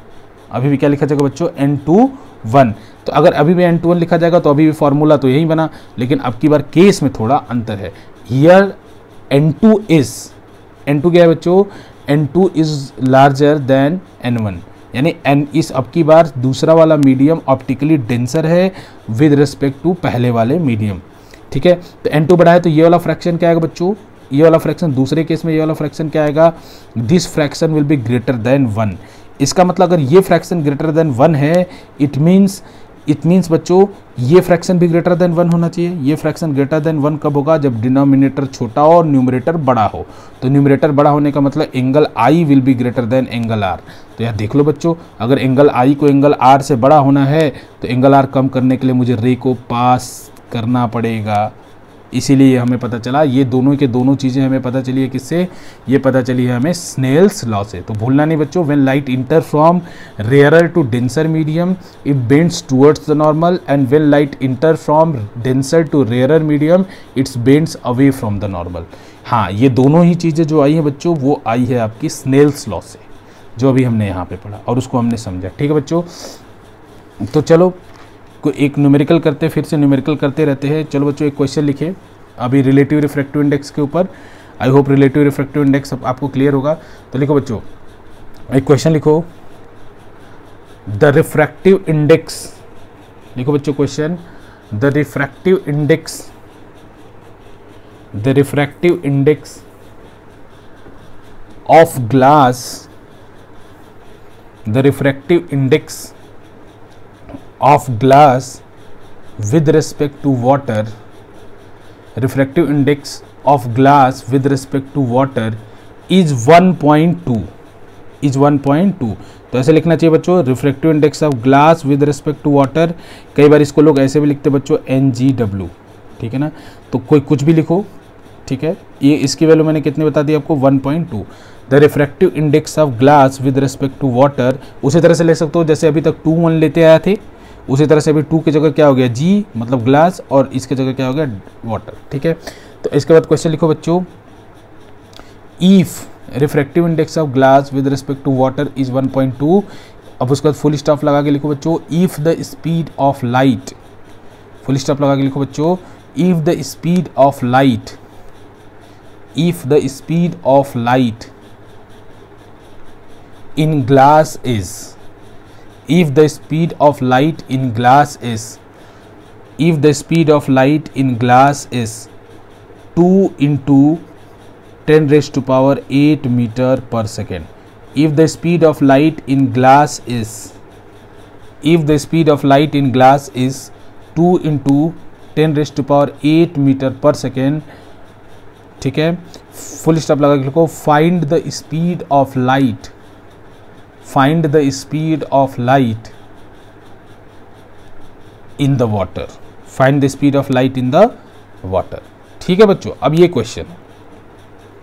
Speaker 1: अभी भी क्या लिखा जाएगा बच्चों? n21। तो अगर अभी भी n21 लिखा जाएगा तो अभी भी फॉर्मूला तो यही बना, लेकिन अब की बार केस में थोड़ा अंतर है। हियर n2 क्या है बच्चों? n2 is larger than n1, यानी n इस अब की बार दूसरा वाला मीडियम ऑप्टिकली डेंसर है विद रिस्पेक्ट टू पहले वाले मीडियम, ठीक है। तो n2 बड़ा है तो ये वाला फ्रैक्शन क्या आएगा बच्चों? ये वाला फ्रैक्शन, दूसरे केस में ये वाला फ्रैक्शन क्या आएगा? This fraction will be greater then 1। इसका मतलब अगर ये फ्रैक्शन ग्रेटर देन 1 है, इट मीन्स बच्चों ये फ्रैक्शन भी ग्रेटर देन 1 होना चाहिए। ये फ्रैक्शन ग्रेटर देन 1 कब होगा? जब डिनोमिनेटर छोटा हो और न्यूमरेटर बड़ा हो। तो न्यूमरेटर बड़ा होने का मतलब angle i will be greater than angle r. तो यह देख लो बच्चों, अगर एंगल आई को एंगल आर से बड़ा होना है तो एंगल आर कम करने के लिए मुझे रे को पास करना पड़ेगा। इसीलिए हमें पता चला, ये दोनों के दोनों चीज़ें हमें पता चली है किससे? ये पता चली है हमें स्नेल्स लॉ से। तो भूलना नहीं बच्चों, when light enter from rarer to denser medium it bends towards the normal, and when light enter from denser to rarer medium its bends away from the normal. हाँ, ये दोनों ही चीज़ें जो आई हैं बच्चों वो आई है आपकी स्नेल्स लॉ से, जो अभी हमने यहाँ पे पढ़ा और उसको हमने समझा। ठीक है बच्चों, तो चलो एक न्यूमेरिकल करते, फिर से न्यूमेरिकल करते रहते हैं। चलो बच्चों एक क्वेश्चन लिखिए अभी रिलेटिव रिफ्रैक्टिव इंडेक्स के ऊपर। I hope relative refractive index आपको क्लियर होगा। तो लिखो बच्चों, एक क्वेश्चन लिखो, द रिफ्रैक्टिव इंडेक्स, लिखो बच्चों question, the refractive index of glass, the refractive index of glass with respect to water, refractive index of glass with respect to water is 1.2, is 1.2। तो ऐसे लिखना चाहिए बच्चों, refractive index of glass with respect to water. कई बार इसको लोग ऐसे भी लिखते हैं बच्चों, NGW, ठीक है ना। तो कोई कुछ भी लिखो, ठीक है। ये इसकी वैल्यू मैंने कितनी बता दी आपको, 1.2। The refractive index of glass with respect to water, उसी तरह से ले सकते हो जैसे अभी तक 2 1 लेते आए थे, उसी तरह से अभी 2 की जगह क्या हो गया, G मतलब ग्लास, और इसके जगह क्या हो गया, वाटर, ठीक है। तो इसके बाद क्वेश्चन लिखो बच्चों, if refractive index of glass with respect to water is 1.2। अब उसके बाद फुल स्टॉप लगा के लिखो बच्चों, if the speed of light, full stop लगा के लिखो बच्चों, if the speed of light, if the speed of light in glass is, if the speed of light in glass is, if the speed of light in glass is 2 into 10 raised to power 8 meter per second, if the speed of light in glass is, if the speed of light in glass is 2 into 10 raised to power 8 meter per second, ठीक है। Full stop लगा के लिखो, find the speed of light, find the speed of light in the water, find the speed of light in the water, ठीक है बच्चों। अब ये क्वेश्चन,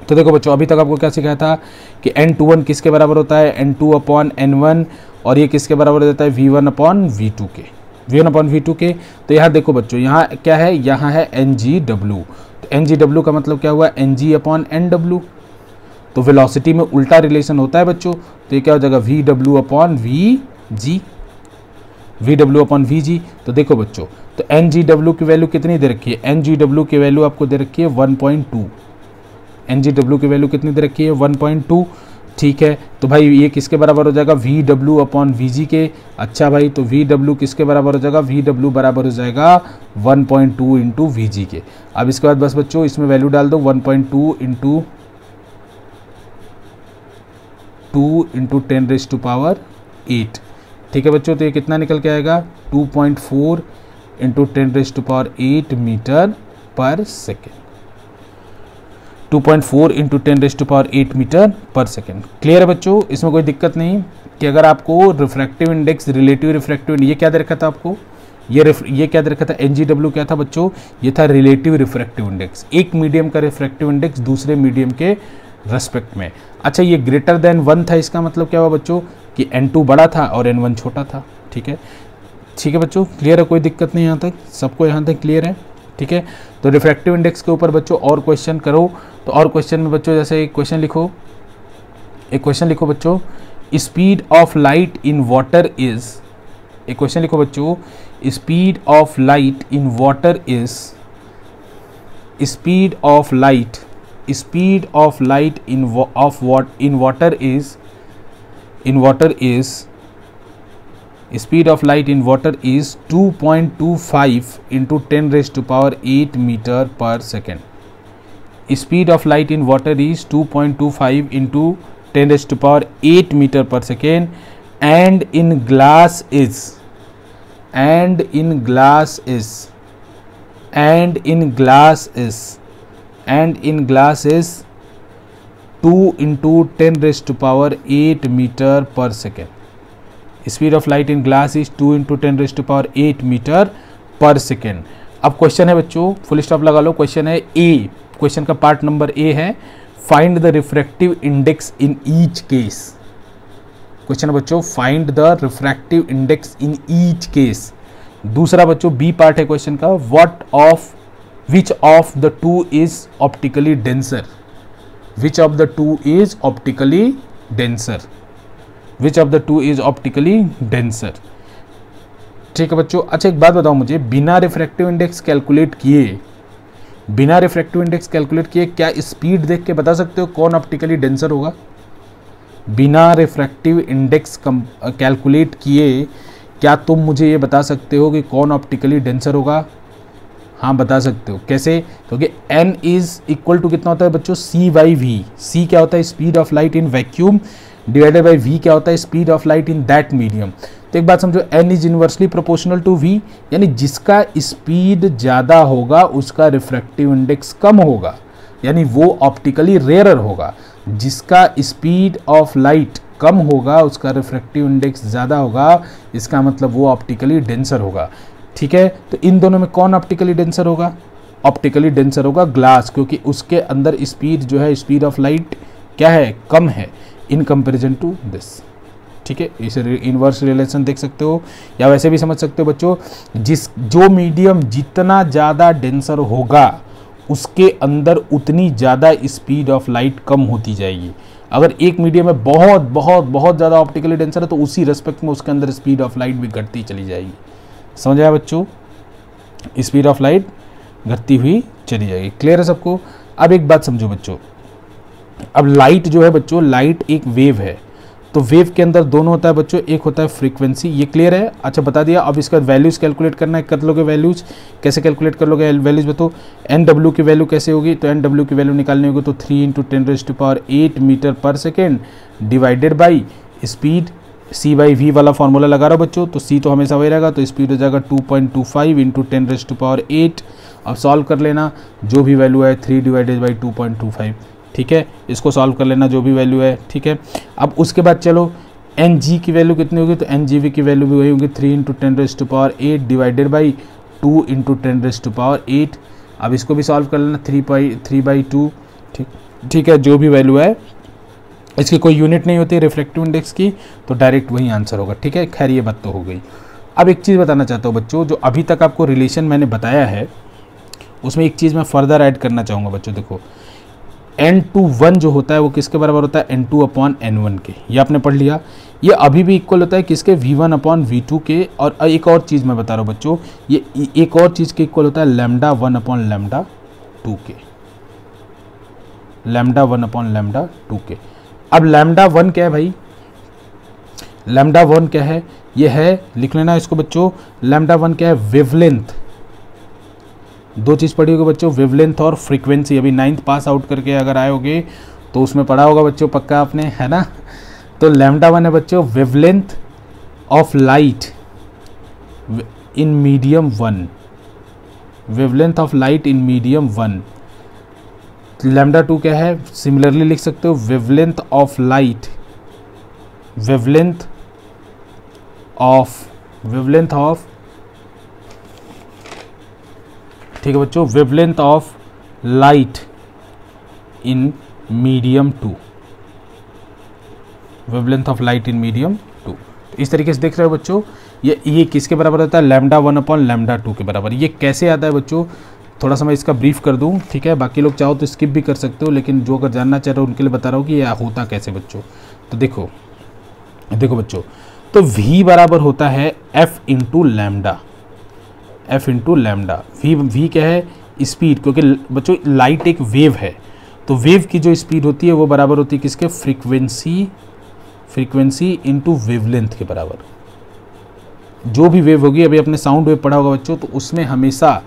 Speaker 1: तो देखो बच्चों अभी तक आपको क्या सिखाया था कि n21 किसके बराबर होता है, n2/n1, और ये किसके बराबर हो जाता है, v1/v2 के, v1/v2 के। तो यहाँ देखो बच्चों, यहाँ क्या है, यहाँ है NGW। तो NGW का मतलब क्या हुआ, NG/nW। तो वेलोसिटी में उल्टा रिलेशन होता है बच्चों, तो ये क्या हो जाएगा, VW/VG, VW/VG। तो देखो बच्चों, तो NGW की वैल्यू कितनी दे रखी है, NGW की वैल्यू आपको दे रखी है 1.2, NGW की वैल्यू कितनी दे रखी है, 1.2, ठीक है। तो भाई ये किसके बराबर हो जाएगा, VW/VG के। अच्छा भाई, तो VW किसके बराबर हो जाएगा, VW बराबर हो जाएगा 1.2 इंटू VG के। अब इसके बाद बस बच्चों इसमें वैल्यू डाल दो, 1.2 into 2 into 10 raise to power 8, ठीक है बच्चों। तो ये कितना निकल के आएगा, 2.4 into 10 raise to power 8 meter पर second, 2.4 into 10 raise to power 8 meter पर सेकेंड। क्लियर है बच्चों, इसमें कोई दिक्कत नहीं कि अगर आपको रिफ्रैक्टिव इंडेक्स, रिलेटिव रिफ्रैक्टिव, ये क्या दे रखा था आपको, ये क्या दे रखा था, NGW क्या था बच्चों, ये था रिलेटिव रिफ्रैक्टिव इंडेक्स, एक मीडियम का रिफ्रैक्टिव इंडेक्स दूसरे मीडियम के रेस्पेक्ट में। अच्छा, ये ग्रेटर देन 1 था, इसका मतलब क्या हुआ बच्चों कि N2 बड़ा था और N1 छोटा था, ठीक है। ठीक है बच्चों, क्लियर है, कोई दिक्कत नहीं यहाँ तक, सबको यहाँ तक क्लियर है, ठीक है। तो रिफ्रैक्टिव इंडेक्स के ऊपर बच्चों और क्वेश्चन करो, तो और क्वेश्चन में बच्चों जैसे एक क्वेश्चन लिखो बच्चों, speed of light in water is, एक क्वेश्चन लिखो बच्चों, speed of light in water is, speed of light, speed of light in water is, speed of light in water is 2.25 into 10 raised to power 8 meter per second. Speed of light in water is 2.25 into 10 raised to power 8 meter per second, and in glass is, and in glass is, and in glass is, and in glass is 2 into 10 raised to power 8 meter per second. Speed of light in glass is 2 into 10 raised to power 8 meter per second. अब question है बच्चों, full stop लगा लो, question है ए, question का part number A है, find the refractive index in each case. Question है बच्चों, find the refractive index in each case. दूसरा बच्चों बी पार्ट है क्वेश्चन का, what of which of the two is optically denser, which of the two is optically denser, which of the two is optically denser, ठीक है बच्चों। अच्छा एक बात बताओ मुझे, बिना रिफ्रैक्टिव इंडेक्स कैलकुलेट किए क्या स्पीड देख के बता सकते हो कौन ऑप्टिकली डेंसर होगा? बिना रिफ्रैक्टिव इंडेक्स कैलकुलेट किए क्या तुम मुझे ये बता सकते हो कि कौन ऑप्टिकली डेंसर होगा? हाँ बता सकते हो, कैसे? क्योंकि n इज इक्वल टू कितना होता है बच्चों, c/v। c क्या होता है, speed of light in vacuum, divided by v क्या होता है, speed of light in that medium. तो एक बात समझो, n is inversely proportional to v, यानी जिसका स्पीड ज़्यादा होगा उसका रिफ्रैक्टिव इंडेक्स कम होगा, यानी वो ऑप्टिकली रेयरर होगा। जिसका स्पीड ऑफ लाइट कम होगा उसका रिफ्रैक्टिव इंडेक्स ज़्यादा होगा, इसका मतलब वो ऑप्टिकली डेंसर होगा। ठीक है, तो इन दोनों में कौन ऑप्टिकली डेंसर होगा? ऑप्टिकली डेंसर होगा ग्लास, क्योंकि उसके अंदर स्पीड जो है, स्पीड ऑफ लाइट क्या है, कम है इन कंपेरिजन टू दिस। ठीक है, इसे इनवर्स रिलेशन देख सकते हो या वैसे भी समझ सकते हो बच्चों, जो मीडियम जितना ज़्यादा डेंसर होगा उसके अंदर उतनी ज़्यादा स्पीड ऑफ लाइट कम होती जाएगी। अगर एक मीडियम में बहुत बहुत बहुत ज़्यादा ऑप्टिकली डेंसर है तो उसी रेस्पेक्ट में उसके अंदर स्पीड ऑफ लाइट भी घटती चली जाएगी। समझ आया बच्चों? स्पीड ऑफ लाइट घटती हुई चली जाएगी। क्लियर है सबको? अब एक बात समझो बच्चों, अब लाइट जो है बच्चों, लाइट एक वेव है, तो वेव के अंदर दोनों होता है बच्चों, एक होता है फ्रीक्वेंसी, ये क्लियर है? अच्छा बता दिया। अब इसका वैल्यूज कैलकुलेट करना है, कर लोगे वैल्यूज, कैसे कैलकुलेट कर लोगे वैल्यूज बताओ। एन डब्ल्यू की वैल्यू कैसे होगी? तो एन डब्ल्यू की वैल्यू निकालनी होगी तो 3 × 10⁸ मीटर पर second divided by speed, c by v वाला फॉर्मूला लगा रहा हो बच्चों, तो c तो हमेशा वही रहेगा, तो स्पीड हो जाएगा 2.25 × 10⁸। अब सॉल्व कर लेना, जो भी वैल्यू है 3 डिवाइडेड बाई 2.25। ठीक है, इसको सॉल्व कर लेना जो भी वैल्यू है। ठीक है, अब उसके बाद चलो एन जी की वैल्यू कितनी होगी? तो एन जी वी की वैल्यू भी वही होगी 3 × 10⁸ डिवाइडेड बाई 2 × 10⁸। अब इसको भी सॉल्व कर लेना 3/2। ठीक है, जो भी वैल्यू है, इसकी कोई यूनिट नहीं होती रिफ्रैक्टिव इंडेक्स की, तो डायरेक्ट वही आंसर होगा। ठीक है, खैर ये बात तो हो गई। अब एक चीज़ बताना चाहता हूँ बच्चों, जो अभी तक आपको रिलेशन मैंने बताया है उसमें एक चीज़ मैं फर्दर ऐड करना चाहूँगा बच्चों। देखो n2 जो होता है वो किसके बराबर होता है? n2/n1 के। ये आपने पढ़ लिया। ये अभी भी इक्वल होता है किसके? v1/v2 के। और एक और चीज़ मैं बता रहा हूँ बच्चों, ये एक और चीज़ के इक्वल होता है λ1/λ2 के, λ1/λ2 के। अब λ1 क्या है भाई? λ1 क्या है? ये है, लिख लेना इसको बच्चों, λ1 क्या है? वेवलेंथ। दो चीज़ पढ़ी होगी बच्चों, वेवलेंथ और फ्रीक्वेंसी। अभी 9th पास आउट करके अगर आए होगे तो उसमें पढ़ा होगा बच्चों पक्का आपने, है ना? तो λ1 है बच्चों wavelength of light in medium 1, wavelength of light in medium 1। λ2 क्या है? सिमिलरली लिख सकते हो wavelength of light, wavelength of ठीक है बच्चों, wavelength of light in medium 2, wavelength of light in medium 2। इस तरीके से देख रहे हो बच्चों, ये किसके बराबर होता है? λ1/λ2 के बराबर। ये कैसे आता है बच्चों? थोड़ा सा मैं इसका ब्रीफ कर दूं, ठीक है? बाकी लोग चाहो तो स्किप भी कर सकते हो, लेकिन जो अगर जानना चाह रहे हो उनके लिए बता रहा हूँ कि यह होता कैसे बच्चों। तो देखो बच्चों, तो v बराबर होता है f इंटू लैम्डा, v क्या है? स्पीड, क्योंकि बच्चों लाइट एक वेव है, तो वेव की जो स्पीड होती है वो बराबर होती है किसके? फ्रीक्वेंसी इंटू वेवलेंथ के बराबर। जो भी वेव होगी, अभी अपने साउंड वेव पढ़ा होगा बच्चों, तो उसमें हमेशा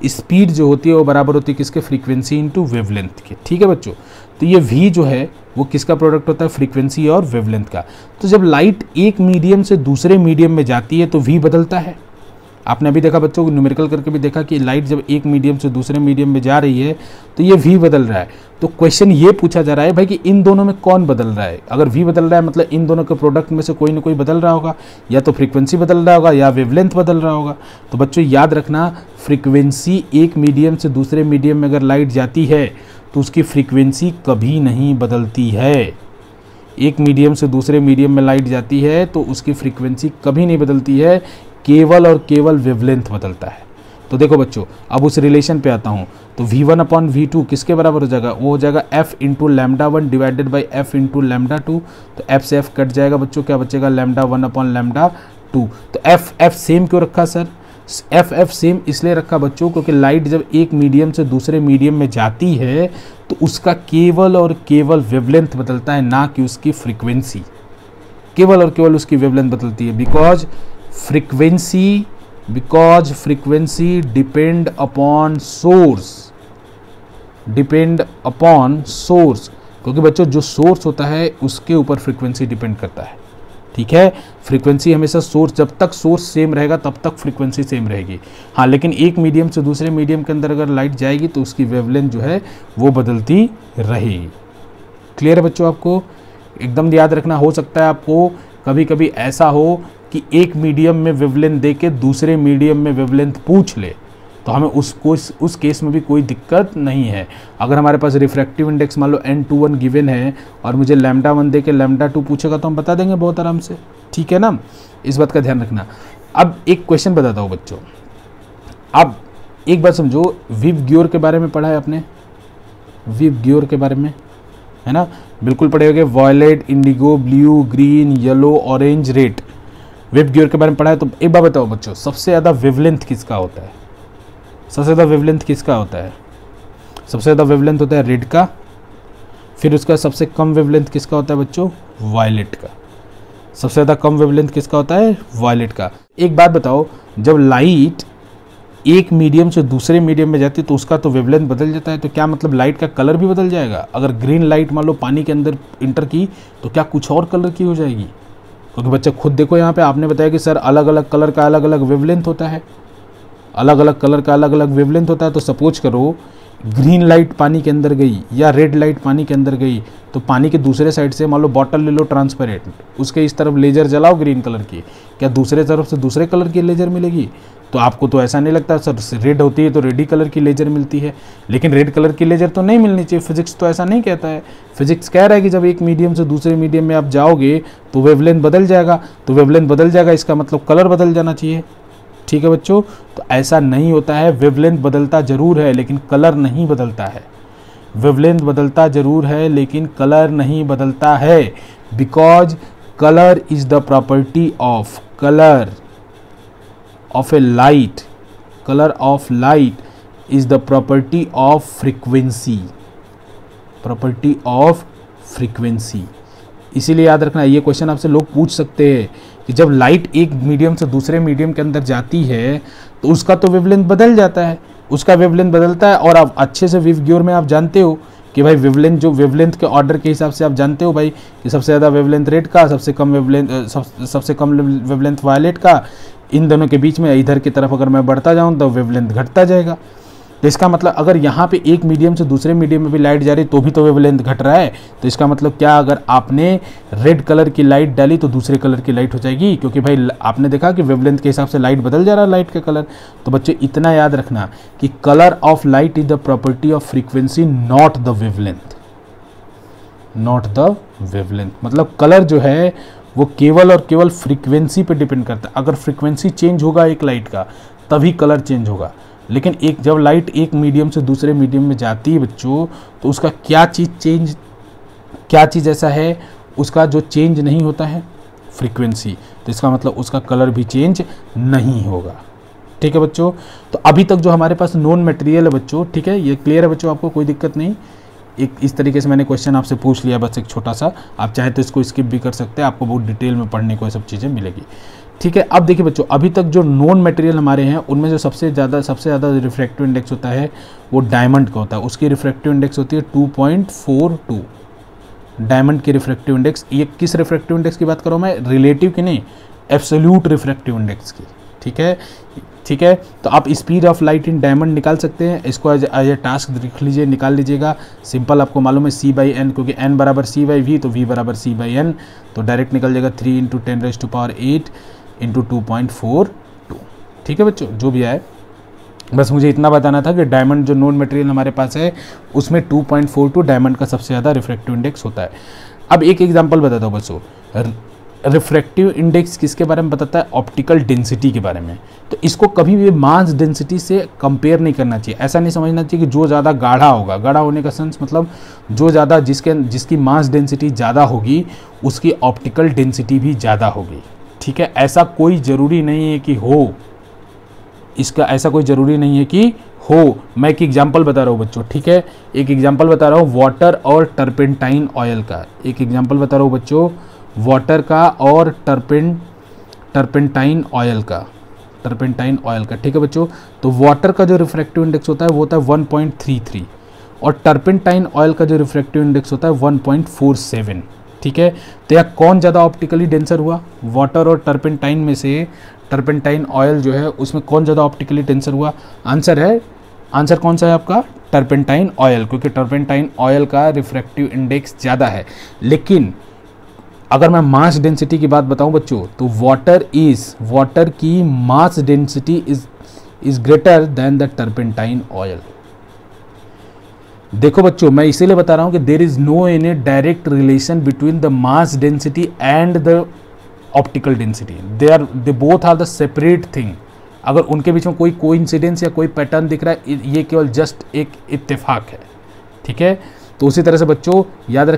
Speaker 1: स्पीड जो होती है वो बराबर होती है किसके? फ्रीक्वेंसी इंटू वेवलेंथ के। ठीक है बच्चों, तो ये v जो है वो किसका प्रोडक्ट होता है? फ्रीक्वेंसी और वेवलेंथ का। तो जब लाइट एक मीडियम से दूसरे मीडियम में जाती है तो v बदलता है। आपने अभी देखा बच्चों, न्यूमेरिकल करके भी देखा कि लाइट जब एक मीडियम से दूसरे मीडियम में जा रही है तो ये v बदल रहा है। तो क्वेश्चन ये पूछा जा रहा है भाई कि इन दोनों में कौन बदल रहा है? अगर v बदल रहा है मतलब इन दोनों के प्रोडक्ट में से कोई ना कोई बदल रहा होगा, या तो फ्रीक्वेंसी बदल रहा होगा या वेवलेंथ बदल रहा होगा। तो बच्चों याद रखना, फ्रीक्वेंसी एक मीडियम से दूसरे मीडियम में अगर लाइट जाती है तो उसकी फ्रीक्वेंसी कभी नहीं बदलती है। एक मीडियम से दूसरे मीडियम में लाइट जाती है तो उसकी फ्रीक्वेंसी कभी नहीं बदलती है, केवल और केवल वेवलेंथ बदलता है। तो देखो बच्चों, अब उस रिलेशन पे आता हूँ, तो v1/v2 किसके बराबर हो जाएगा? वो हो जाएगा f into λ1 divided by f into λ2। तो f से f कट जाएगा बच्चों, क्या बचेगा? λ1/λ2। तो f सेम क्यों रखा सर? f सेम इसलिए रखा बच्चों क्योंकि लाइट जब एक मीडियम से दूसरे मीडियम में जाती है तो उसका केवल और केवल वेवलेंथ बदलता है, ना कि उसकी फ्रीक्वेंसी। केवल और केवल उसकी वेवलेंथ बदलती है, because frequency depend upon source, क्योंकि बच्चों जो सोर्स होता है उसके ऊपर फ्रीक्वेंसी डिपेंड करता है। ठीक है। फ्रीक्वेंसी हमेशा सोर्स, जब तक सोर्स सेम रहेगा तब तक फ्रीक्वेंसी सेम रहेगी। हाँ, लेकिन एक मीडियम से दूसरे मीडियम के अंदर अगर लाइट जाएगी तो उसकी वेवलेंथ जो है वो बदलती रहेगी। क्लियर है बच्चों? आपको एकदम याद रखना। हो सकता है आपको कभी कभी ऐसा हो कि एक मीडियम में वेवलेंथ दे के दूसरे मीडियम में वेवलेंथ पूछ ले, तो हमें उस केस में भी कोई दिक्कत नहीं है। अगर हमारे पास रिफ्रैक्टिव इंडेक्स मान लो n21 गिवन है और मुझे λ1 दे के λ2 पूछेगा तो हम बता देंगे बहुत आराम से, ठीक है ना। इस बात का ध्यान रखना। अब एक क्वेश्चन बताता हूँ बच्चों। अब एक बात समझो, विव ग्योर के बारे में पढ़ा है आपने? विव ग्योर के बारे में, है ना, बिल्कुल पढ़े होंगे। Violet, indigo, blue, green, yellow, orange, red, विव ग्योर के बारे में पढ़ा है। तो एक बात बताओ बच्चों, सबसे ज़्यादा वेवलेंथ किसका होता है? सबसे ज़्यादा वेवलेंथ किसका होता है? सबसे ज़्यादा वेवलेंथ होता है रेड का। फिर उसका सबसे कम वेवलेंथ किसका होता है बच्चों? वायलेट का। सबसे ज़्यादा कम वेवलेंथ किसका होता है? वायलेट का। एक बात बताओ, जब लाइट एक मीडियम से दूसरे मीडियम में जाती है तो उसका तो वेवलेंथ बदल जाता है, तो क्या मतलब लाइट का कलर भी बदल जाएगा? अगर ग्रीन लाइट मान लो पानी के अंदर इंटर की तो क्या कुछ और कलर की हो जाएगी? क्योंकि बच्चे खुद देखो, यहाँ पे आपने बताया कि सर अलग अलग कलर का अलग अलग वेवलेंथ होता है, अलग अलग कलर का अलग अलग वेवलेंथ होता है। तो सपोज करो ग्रीन लाइट पानी के अंदर गई या रेड लाइट पानी के अंदर गई, तो पानी के दूसरे साइड से मान लो बॉटल ले लो ट्रांसपेरेंट, उसके इस तरफ लेजर जलाओ ग्रीन कलर की, क्या दूसरे तरफ से दूसरे कलर की लेजर मिलेगी? तो आपको तो ऐसा नहीं लगता सर रेड होती है तो रेड ही कलर की लेजर मिलती है, लेकिन रेड कलर की लेजर तो नहीं मिलनी चाहिए। फिजिक्स तो ऐसा नहीं कहता है। फिजिक्स कह रहा है कि जब एक मीडियम से दूसरे मीडियम में आप जाओगे तो वेवलेंथ बदल जाएगा, तो वेवलेंथ बदल जाएगा इसका मतलब कलर बदल जाना चाहिए, ठीक है बच्चों। तो ऐसा नहीं होता है, वेवलेंथ बदलता जरूर है लेकिन कलर नहीं बदलता है। वेवलेंथ बदलता जरूर है लेकिन कलर नहीं बदलता है, because colour is the property of a light. Color of light is the property of frequency. Property of frequency. इसीलिए याद रखना, ये क्वेश्चन आपसे लोग पूछ सकते हैं कि जब लाइट एक मीडियम से दूसरे मीडियम के अंदर जाती है तो उसका तो वेवलेंथ बदल जाता है, उसका वेवलेंथ बदलता है। और आप अच्छे से विव ग्योर में आप जानते हो कि भाई वेवलेंथ, जो वेवलेंथ के ऑर्डर के हिसाब से आप जानते हो भाई कि सबसे ज़्यादा वेवलेंथ रेड का, सबसे कम वेवलेंथ वायलेट का। इन दोनों के बीच में इधर की तरफ अगर मैं बढ़ता जाऊं तो वेवलेंथ घटता जाएगा। तो इसका मतलब अगर यहाँ पे एक मीडियम से दूसरे मीडियम में भी लाइट जा रही तो भी तो वेवलेंथ घट रहा है। तो इसका मतलब क्या, अगर आपने रेड कलर की लाइट डाली तो दूसरे कलर की लाइट हो जाएगी, क्योंकि भाई आपने देखा कि वेवलेंथ के हिसाब से लाइट बदल जा रहा है लाइट का कलर। तो बच्चे इतना याद रखना कि colour of light is the property of frequency, not the wavelength, not the wavelength. मतलब कलर जो है वो केवल और केवल फ्रीक्वेंसी पे डिपेंड करता है। अगर फ्रीक्वेंसी चेंज होगा एक लाइट का तभी कलर चेंज होगा, लेकिन जब लाइट एक मीडियम से दूसरे मीडियम में जाती है बच्चों, तो उसका क्या चीज़ ऐसा है उसका जो चेंज नहीं होता है? फ्रीक्वेंसी। तो इसका मतलब उसका कलर भी चेंज नहीं होगा, ठीक है बच्चों। तो अभी तक जो हमारे पास नॉन मटेरियल है बच्चों, ठीक है, ये क्लियर है बच्चों, आपको कोई दिक्कत नहीं। एक इस तरीके से मैंने क्वेश्चन आपसे पूछ लिया, बस एक छोटा सा, आप चाहे तो इसको स्किप भी कर सकते हैं, आपको बहुत डिटेल में पढ़ने को ये सब चीज़ें मिलेगी, ठीक है। अब देखिए बच्चों, अभी तक जो नॉन मटेरियल हमारे हैं उनमें जो सबसे ज़्यादा रिफ्रैक्टिव इंडेक्स होता है वो डायमंड का होता है। उसकी रिफ्रैक्टिव इंडेक्स होती है 2.42। डायमंड की रिफ्रैक्टिव इंडेक्स, ये किस रिफ्रैक्टिव इंडेक्स की बात कर रहा हूँ मैं? रिलेटिव की नहीं, एब्सोल्यूट रिफ्रैक्टिव इंडेक्स की, ठीक है, ठीक है। तो आप speed of light in diamond निकाल सकते हैं, इसको एज ए टास्क लिख लीजिए, निकाल लीजिएगा। सिंपल, आपको मालूम है c/n, क्योंकि n बराबर c/v तो v बराबर c/n, तो डायरेक्ट निकल जाएगा 3 × 10⁸ × 2.42, ठीक है बच्चों, जो भी आए। बस मुझे इतना बताना था कि डायमंड जो नॉन मटेरियल हमारे पास है उसमें 2.42 डायमंड का सबसे ज़्यादा रिफ्रैक्टिव इंडेक्स होता है। अब एक एग्जांपल बताता हूँ बच्चों, रिफ्रैक्टिव इंडेक्स किसके बारे में बताता है? ऑप्टिकल डेंसिटी के बारे में। तो इसको कभी भी मास डेंसिटी से कंपेयर नहीं करना चाहिए। ऐसा नहीं समझना चाहिए कि जो ज़्यादा गाढ़ा होगा, गाढ़ा होने का सेंस मतलब जो ज़्यादा जिसकी मास डेंसिटी ज़्यादा होगी उसकी ऑप्टिकल डेंसिटी भी ज़्यादा होगी, ठीक है। ऐसा कोई ज़रूरी नहीं है कि हो, इसका ऐसा कोई ज़रूरी नहीं है कि हो। मैं एक एग्जांपल बता रहा हूँ बच्चों, ठीक है, एक एग्जांपल बता रहा हूँ वाटर और टर्पेंटाइन ऑयल का। एक एग्जांपल बता रहा हूँ बच्चों वाटर का और टर्पेंटाइन ऑयल का, ठीक है बच्चों। तो वाटर का जो रिफ्रैक्टिव इंडेक्स होता है वो होता है 1.33 और टर्पेंटाइन ऑयल का जो रिफ्रैक्टिव इंडेक्स होता है 1.47, ठीक है। तो यह कौन ज़्यादा ऑप्टिकली डेंसर हुआ, वाटर और टर्पेंटाइन में से टर्पेंटाइन ऑयल जो है उसमें कौन ज़्यादा ऑप्टिकली डेंसर हुआ? आंसर कौन सा है आपका? टर्पेंटाइन ऑयल, क्योंकि टर्पेंटाइन ऑयल का रिफ्रैक्टिव इंडेक्स ज़्यादा है। लेकिन अगर मैं मास डेंसिटी की बात बताऊं बच्चों, तो वाटर की mass density is greater than the turpentine oil. देखो बच्चों, मैं इसीलिए बता रहा हूं कि there is no any direct relation between the mass density and the optical density. They both are the separate thing. अगर उनके बीच में कोई कोइंसिडेंस या कोई पैटर्न दिख रहा है, ये केवल जस्ट एक इत्तेफाक है, ठीक है। तो उसी तरह से बच्चों याद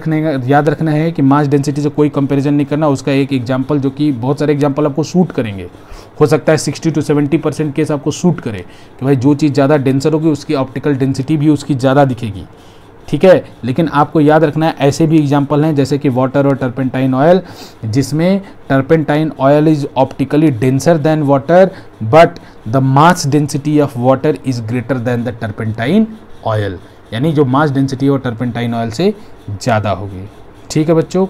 Speaker 1: रखना है कि मास डेंसिटी से कोई कंपैरिजन नहीं करना। उसका एक एग्जांपल, जो कि बहुत सारे एग्जांपल आपको सूट करेंगे, हो सकता है 60 to 70% केस आपको सूट करे कि भाई जो चीज़ ज़्यादा डेंसर होगी उसकी ऑप्टिकल डेंसिटी भी उसकी ज़्यादा दिखेगी, ठीक है। लेकिन आपको याद रखना है ऐसे भी एग्जांपल हैं जैसे कि वाटर और टर्पेंटाइन ऑयल, जिसमें turpentine oil is optically denser then water but the mass density of water is greater than the turpentine oil, यानी जो मास डेंसिटी और टर्पेंटाइन ऑयल से ज़्यादा होगी, ठीक है बच्चों।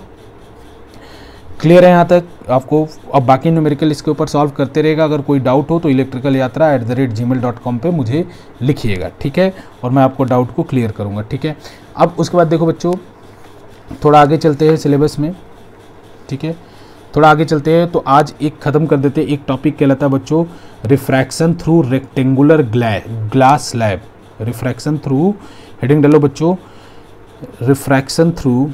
Speaker 1: क्लियर है यहाँ तक आपको? अब बाकी न्यूमेरिकल इसके ऊपर सॉल्व करते रहेगा। अगर कोई डाउट हो तो electricalyatra@gmail.com पे मुझे लिखिएगा, ठीक है, और मैं आपको डाउट को क्लियर करूँगा, ठीक है। अब उसके बाद देखो बच्चों, थोड़ा आगे चलते हैं सिलेबस में, ठीक है, थोड़ा आगे चलते हैं। तो आज एक ख़त्म कर देते हैं, एक टॉपिक कहलाता है बच्चों refraction through rectangular glass slab. Refraction through, heading डालो बच्चों, refraction through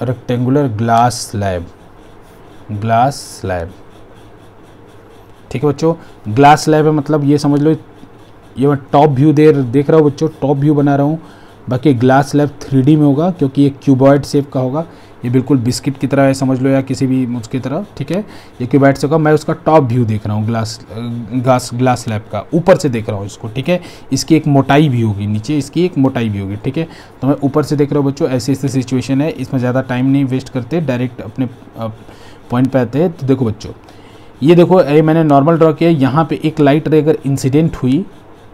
Speaker 1: rectangular glass slab, ठीक है बच्चों। ग्लास स्लैब है मतलब ये समझ लो, ये मैं टॉप व्यू देख रहा हूँ बच्चों, टॉप व्यू बना रहा हूँ। बाकी ग्लास स्लैब 3D में होगा क्योंकि ये क्यूबॉइड शेप का होगा, ये बिल्कुल बिस्किट की तरह है समझ लो, या किसी भी उसकी तरह, ठीक है। ये क्यूबॉइड शेप का, मैं उसका टॉप व्यू देख रहा हूँ ग्लास स्लैब का, ऊपर से देख रहा हूँ इसको, ठीक है। इसकी एक मोटाई भी होगी, नीचे इसकी एक मोटाई भी होगी, ठीक है। तो मैं ऊपर से देख रहा हूँ बच्चों, ऐसी सिचुएशन है, इसमें ज़्यादा टाइम नहीं वेस्ट करते, डायरेक्ट अपने पॉइंट पे आते हैं। तो देखो बच्चों, ये देखो, ये मैंने नॉर्मल ड्रॉ किया, यहाँ पे एक लाइट रे अगर इंसिडेंट हुई,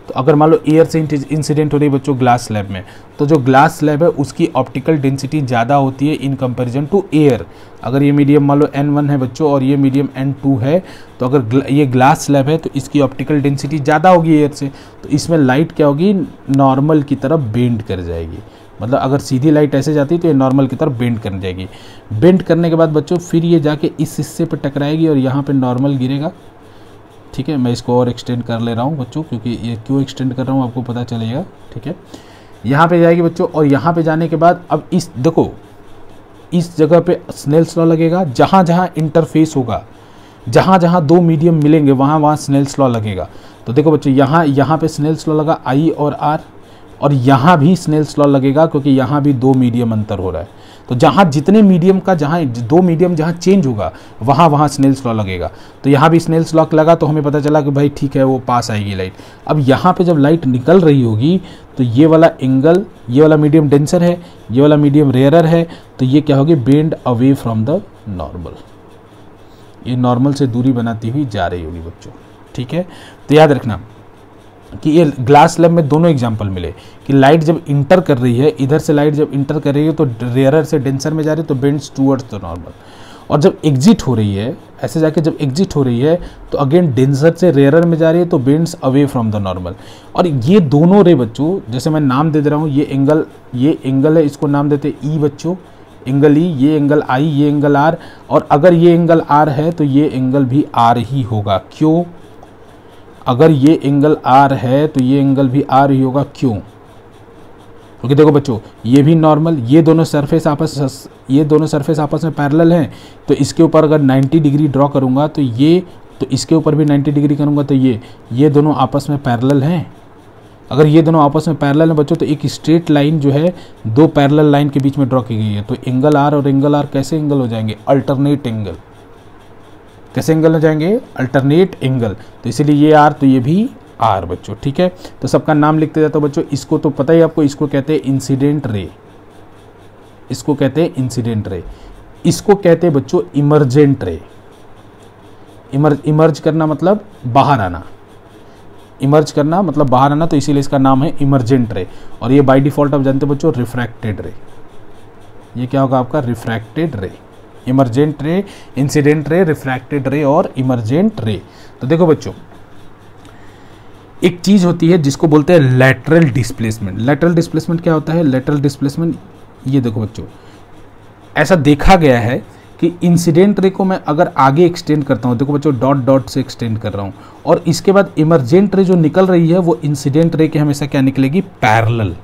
Speaker 1: तो अगर मान लो एयर से इंसिडेंट हो रही है बच्चों ग्लास स्लैब में, तो जो ग्लास स्लैब है उसकी ऑप्टिकल डेंसिटी ज़्यादा होती है इन कंपैरिजन टू एयर। अगर ये मीडियम मान लो N1 है बच्चों और ये मीडियम N2 है, तो अगर ये ग्लास स्लैब है तो इसकी ऑप्टिकल डेंसिटी ज़्यादा होगी एयर से, तो इसमें लाइट क्या होगी, नॉर्मल की तरफ बेंड कर जाएगी। मतलब अगर सीधी लाइट ऐसे जाती है तो ये नॉर्मल की तरफ बेंड कर जाएगी। बेंड करने के बाद बच्चों फिर ये जाके इस हिस्से पर टकराएगी और यहाँ पर नॉर्मल गिरेगा, ठीक है। मैं इसको और एक्सटेंड कर ले रहा हूँ बच्चों, क्योंकि ये क्यों एक्सटेंड कर रहा हूँ आपको पता चलेगा, ठीक है। यहाँ पे जाएगी बच्चों, और यहाँ पे जाने के बाद अब इस देखो, इस जगह पे स्नेल्स लॉ लगेगा। जहाँ जहाँ इंटरफेस होगा, जहाँ जहाँ दो मीडियम मिलेंगे वहाँ वहाँ स्नेल्स लॉ लगेगा। तो देखो बच्चों, यहाँ पे स्नेल्स लॉ लगा I और R, और यहाँ भी स्नेल्स लॉ लगेगा क्योंकि यहाँ भी दो मीडियम अंतर हो रहा है। तो जहाँ जितने मीडियम का, जहाँ दो मीडियम जहाँ चेंज होगा वहाँ वहाँ स्नेल्स लॉ लगेगा। तो यहाँ भी स्नेल्स लॉ लगा, तो हमें पता चला कि भाई ठीक है वो पास आएगी लाइट। अब यहाँ पे जब लाइट निकल रही होगी तो ये वाला एंगल, ये वाला मीडियम डेंसर है, ये वाला मीडियम रेयरर है, तो ये क्या होगी, bend away from the normal, ये नॉर्मल से दूरी बनाती हुई जा रही होगी बच्चों, ठीक है। तो याद रखना कि ये ग्लास स्लैब में दोनों एग्जांपल मिले कि लाइट जब इंटर कर रही है, इधर से लाइट जब इंटर कर रही है तो रेयरर से डेंसर में जा रही है तो बेंड्स टूवर्ड्स द नॉर्मल, और जब एग्जिट हो रही है, ऐसे जाके जब एग्जिट हो रही है तो अगेन डेंसर से रेयरर में जा रही है तो bends away from the normal. और ये दोनों रे बच्चों, जैसे मैं नाम दे रहा हूँ, ये एंगल है, इसको नाम देते E बच्चों, एंगल E, ये एंगल I, ये एंगल R, और अगर ये एंगल R है तो ये एंगल भी R ही होगा। क्यों? अगर ये एंगल R है तो ये एंगल भी R ही होगा। क्यों? क्योंकि देखो बच्चों, ये भी नॉर्मल, ये दोनों सरफेस आपस में पैरेलल हैं, तो इसके ऊपर अगर 90 डिग्री ड्रॉ करूँगा तो इसके ऊपर भी 90 डिग्री करूँगा तो ये दोनों आपस में पैरेलल हैं। अगर ये दोनों आपस में पैरेलल हैं बच्चों, तो एक स्ट्रेट लाइन जो है दो पैरेलल लाइन के बीच में ड्रॉ की गई है, तो एंगल R और एंगल R कैसे एंगल हो जाएंगे, अल्टरनेट एंगल। कैसे एंगल हो जाएंगे, अल्टरनेट एंगल। तो इसीलिए ये R तो ये भी R बच्चों, ठीक है। तो सबका नाम लिखते जाता हूँ बच्चों। इसको तो पता ही आपको, इसको कहते हैं इंसिडेंट रे, इसको कहते हैं इंसिडेंट रे, इसको कहते हैं बच्चों इमर्जेंट रे, इमर्ज करना मतलब बाहर आना, इमर्ज करना मतलब बाहर आना, तो इसीलिए इसका नाम है इमर्जेंट रे। और ये बाय डिफ़ॉल्ट आप जानते हो बच्चों रिफ्रैक्टेड रे, ये क्या होगा आपका रिफ्रैक्टेड रे, इमर्जेंट रे, इंसिडेंट रे, रिफ्रैक्टेड रे और इमर्जेंट रे। तो देखो बच्चों, एक चीज़ होती है जिसको बोलते हैं लैटरल डिस्प्लेसमेंट। लैटरल डिस्प्लेसमेंट क्या होता है? लैटरल डिस्प्लेसमेंट, ये देखो बच्चों, ऐसा देखा गया है कि इंसिडेंट रे को मैं अगर आगे एक्सटेंड करता हूँ, देखो बच्चों डॉट डॉट से एक्सटेंड कर रहा हूँ, और इसके बाद इमर्जेंट रे जो निकल रही है वो इंसिडेंट रे के हमेशा क्या निकलेगी? पैरेलल।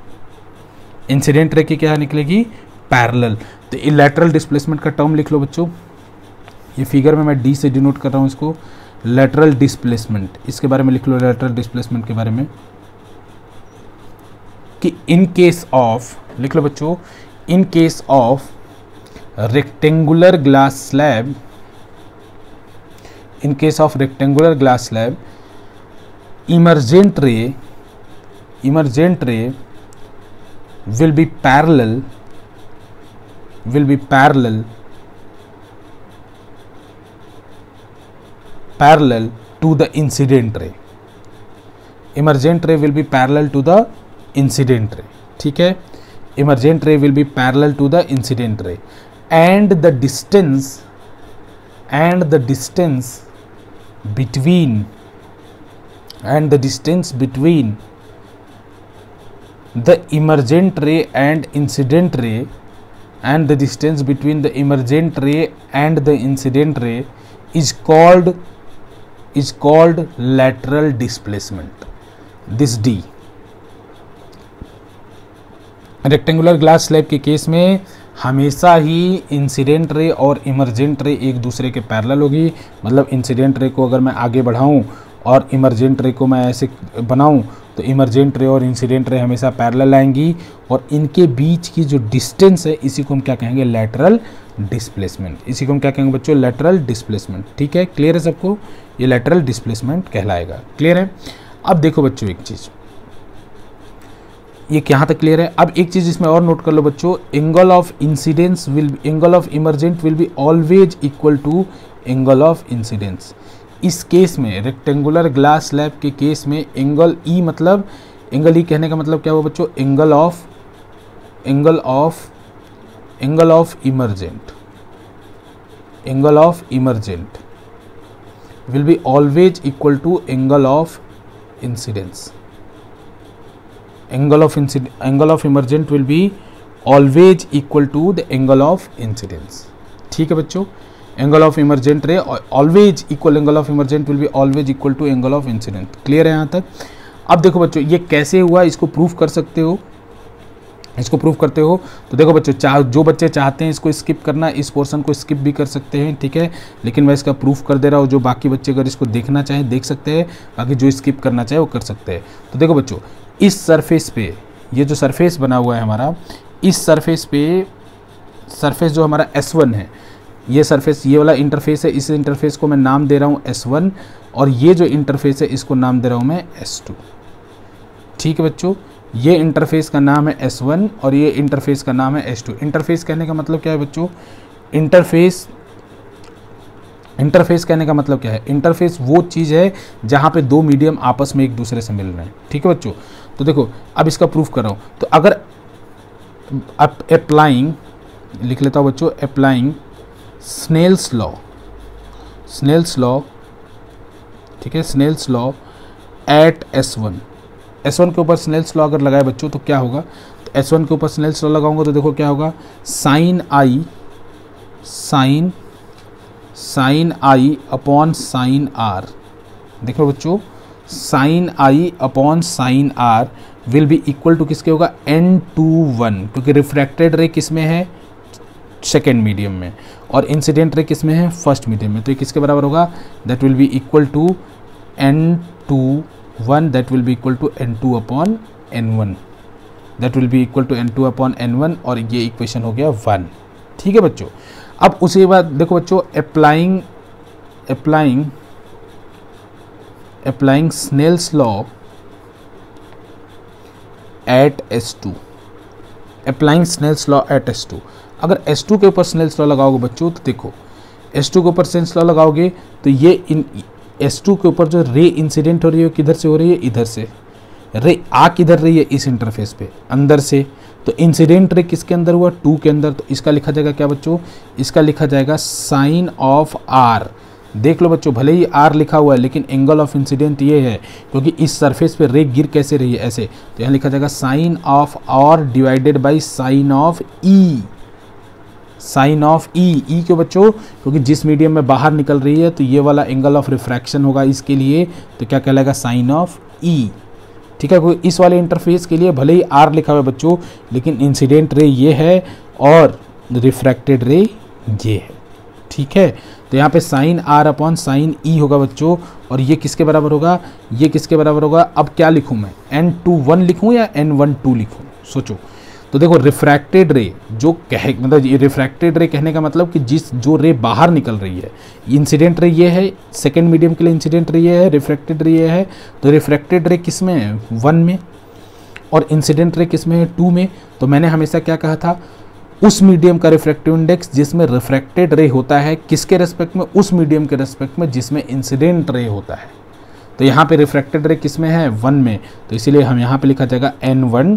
Speaker 1: इंसिडेंट रे की क्या निकलेगी? पैरेलल। तो ये लैटरल डिस्प्लेसमेंट का टर्म लिख लो बच्चों, ये फिगर में मैं डी से डिनोट कर रहा हूँ इसको, लैटरल डिस्प्लेसमेंट, इसके बारे में लिख लो लैटरल डिस्प्लेसमेंट के बारे में, कि इन केस ऑफ, लिख लो बच्चों, in case of rectangular glass slab, in case of rectangular glass slab, emergent ray will be parallel to the incident ray. Emergent ray will be parallel to the incident ray. ठीक है, emergent ray will be parallel to the incident ray, and the distance between the emergent ray and incident ray, and the distance between the emergent ray and the incident ray is called lateral displacement. This D, rectangular glass slab के case में हमेशा ही incident ray और emergent रे एक दूसरे के parallel होगी। मतलब इंसिडेंट रे को अगर मैं आगे बढ़ाऊं और इमर्जेंट रे को मैं ऐसे बनाऊं तो इमर्जेंट रे और इंसिडेंट रे हमेशा पैरेलल आएंगी, और इनके बीच की जो डिस्टेंस है इसी को हम क्या कहेंगे? Lateral displacement. इसी को हम क्या कहेंगे बच्चों? Lateral displacement. ठीक है, क्लियर है सबको? ये लैटरल डिस्प्लेसमेंट कहलाएगा। क्लियर है? अब देखो बच्चों एक चीज़, ये यहाँ तक क्लियर है। अब एक चीज़ इसमें और नोट कर लो बच्चों, angle of incidence angle of emergent will be always equal to angle of incidence. इस केस में रेक्टेंगुलर ग्लास स्लैब के केस में एंगल ई, मतलब एंगल ई कहने का मतलब क्या हुआ बच्चों? Angle of emergent will be always equal to angle of incidence. Angle of emergent will be always equal to the angle of incidence. ठीक है बच्चों, angle of emergent ray always equal, angle of emergent will be always equal to angle of incident. Clear है यहाँ तक? अब देखो बच्चों ये कैसे हुआ, इसको प्रूफ कर सकते हो, इसको प्रूफ करते हो। तो देखो बच्चों, जो बच्चे चाहते हैं इसको स्किप करना, इस पोर्शन को स्किप भी कर सकते हैं, ठीक है, लेकिन मैं इसका प्रूफ कर दे रहा हूँ। जो बाकी बच्चे अगर इसको देखना चाहें देख सकते हैं, बाकी जो स्किप करना चाहे वो कर सकते हैं। तो देखो बच्चों, इस सरफेस पे, ये जो सरफेस बना हुआ है हमारा, इस सरफेस पे, सरफेस जो हमारा S1 है, ये सरफेस, ये वाला इंटरफेस है, इस इंटरफेस को मैं नाम दे रहा हूँ S1, और ये जो इंटरफेस है इसको नाम दे रहा हूँ मैं S2। ठीक है बच्चों, ये इंटरफेस का नाम है S1 और ये इंटरफेस का नाम है S2। इंटरफेस कहने का मतलब क्या है बच्चों? इंटरफेस कहने का मतलब क्या है? इंटरफेस वो चीज़ है जहाँ पे दो मीडियम आपस में एक दूसरे से मिल रहे हैं। ठीक है बच्चों, तो देखो अब इसका प्रूफ कर रहा हूँ। तो अगर अप्लाइंग, लिख लेता हूँ बच्चों, अप्लाइंग स्नेल्स लॉ, ठीक है, स्नेल्स लॉ एट S1 के ऊपर स्नेल्स लॉ अगर लगाए बच्चों तो क्या होगा? तो S1 के ऊपर स्नेल्स लॉ लगाऊंगा तो देखो क्या होगा? साइन आई अपॉन साइन आर। देखो बच्चों, sine I upon sine are will be equal to किसके होगा? n/1, क्योंकि रिफ्रैक्टेड रे किस में है? सेकेंड मीडियम में, और इंसिडेंट रे किस में है? फर्स्ट मीडियम में। तो ये किसके बराबर होगा? That will be equal to n/1, that will be equal to n2 upon n1, that will be equal to n2 upon n1, और ये इक्वेशन हो गया 1। ठीक है बच्चों, अब उसके बाद देखो बच्चों, applying Snell's law at S2, applying Snell's law at S2। अगर S2 के ऊपर स्नेल्स लॉ लगाओगे बच्चों तो देखो S2 के ऊपर सेंस लॉ लगाओगे तो ये S2 के ऊपर जो रे इंसिडेंट हो रही है किधर से हो रही है, इधर से। रे आ किधर रही है, इस इंटरफेस पे अंदर से। तो इंसिडेंट रे किसके अंदर हुआ, 2 के अंदर। तो इसका लिखा जाएगा क्या बच्चों, इसका लिखा जाएगा साइन ऑफ आर। देख लो बच्चों, भले ही आर लिखा हुआ है लेकिन एंगल ऑफ इंसिडेंट ये है, क्योंकि इस सरफेस पे रे गिर कैसे रही है, ऐसे। तो यहाँ लिखा जाएगा sine of r divided by sine of e. Sine of e क्यों बच्चों, क्योंकि जिस मीडियम में बाहर निकल रही है तो ये वाला एंगल ऑफ रिफ्रैक्शन होगा इसके लिए, तो क्या कहलाएगा, साइन ऑफ ई। ठीक है, क्योंकि इस वाले इंटरफेस के लिए भले ही आर लिखा हुआ है बच्चों, लेकिन इंसिडेंट रे ये है और रिफ्रैक्टेड रे ये है। ठीक है, तो यहाँ पे साइन आर अपॉन साइन ई होगा बच्चों, और ये किसके बराबर होगा, ये किसके बराबर होगा। अब क्या लिखूँ मैं, n21 लिखूँ या n12 लिखूँ, सोचो। तो देखो रिफ्रैक्टेड रे जो मतलब ये रिफ्रैक्टेड रे कहने का मतलब कि जो रे बाहर निकल रही है, इंसिडेंट रे ये है, सेकेंड मीडियम के लिए इंसिडेंट रे ये है, रिफ्रैक्टेड रे ये है। तो रिफ्रैक्टेड रे किस में है, 1 में, और इंसिडेंट रे किस में है, 2 में। तो मैंने हमेशा क्या कहा था, उस मीडियम का रिफ्रैक्टिव इंडेक्स जिसमें रिफ्रैक्टेड रे होता है, किसके रेस्पेक्ट में, उस मीडियम के रेस्पेक्ट में जिसमें इंसिडेंट रे होता है। तो यहाँ पे रिफ्रैक्टेड रे किस में है, 1 में। तो इसीलिए हम यहाँ पे लिखा जाएगा n12।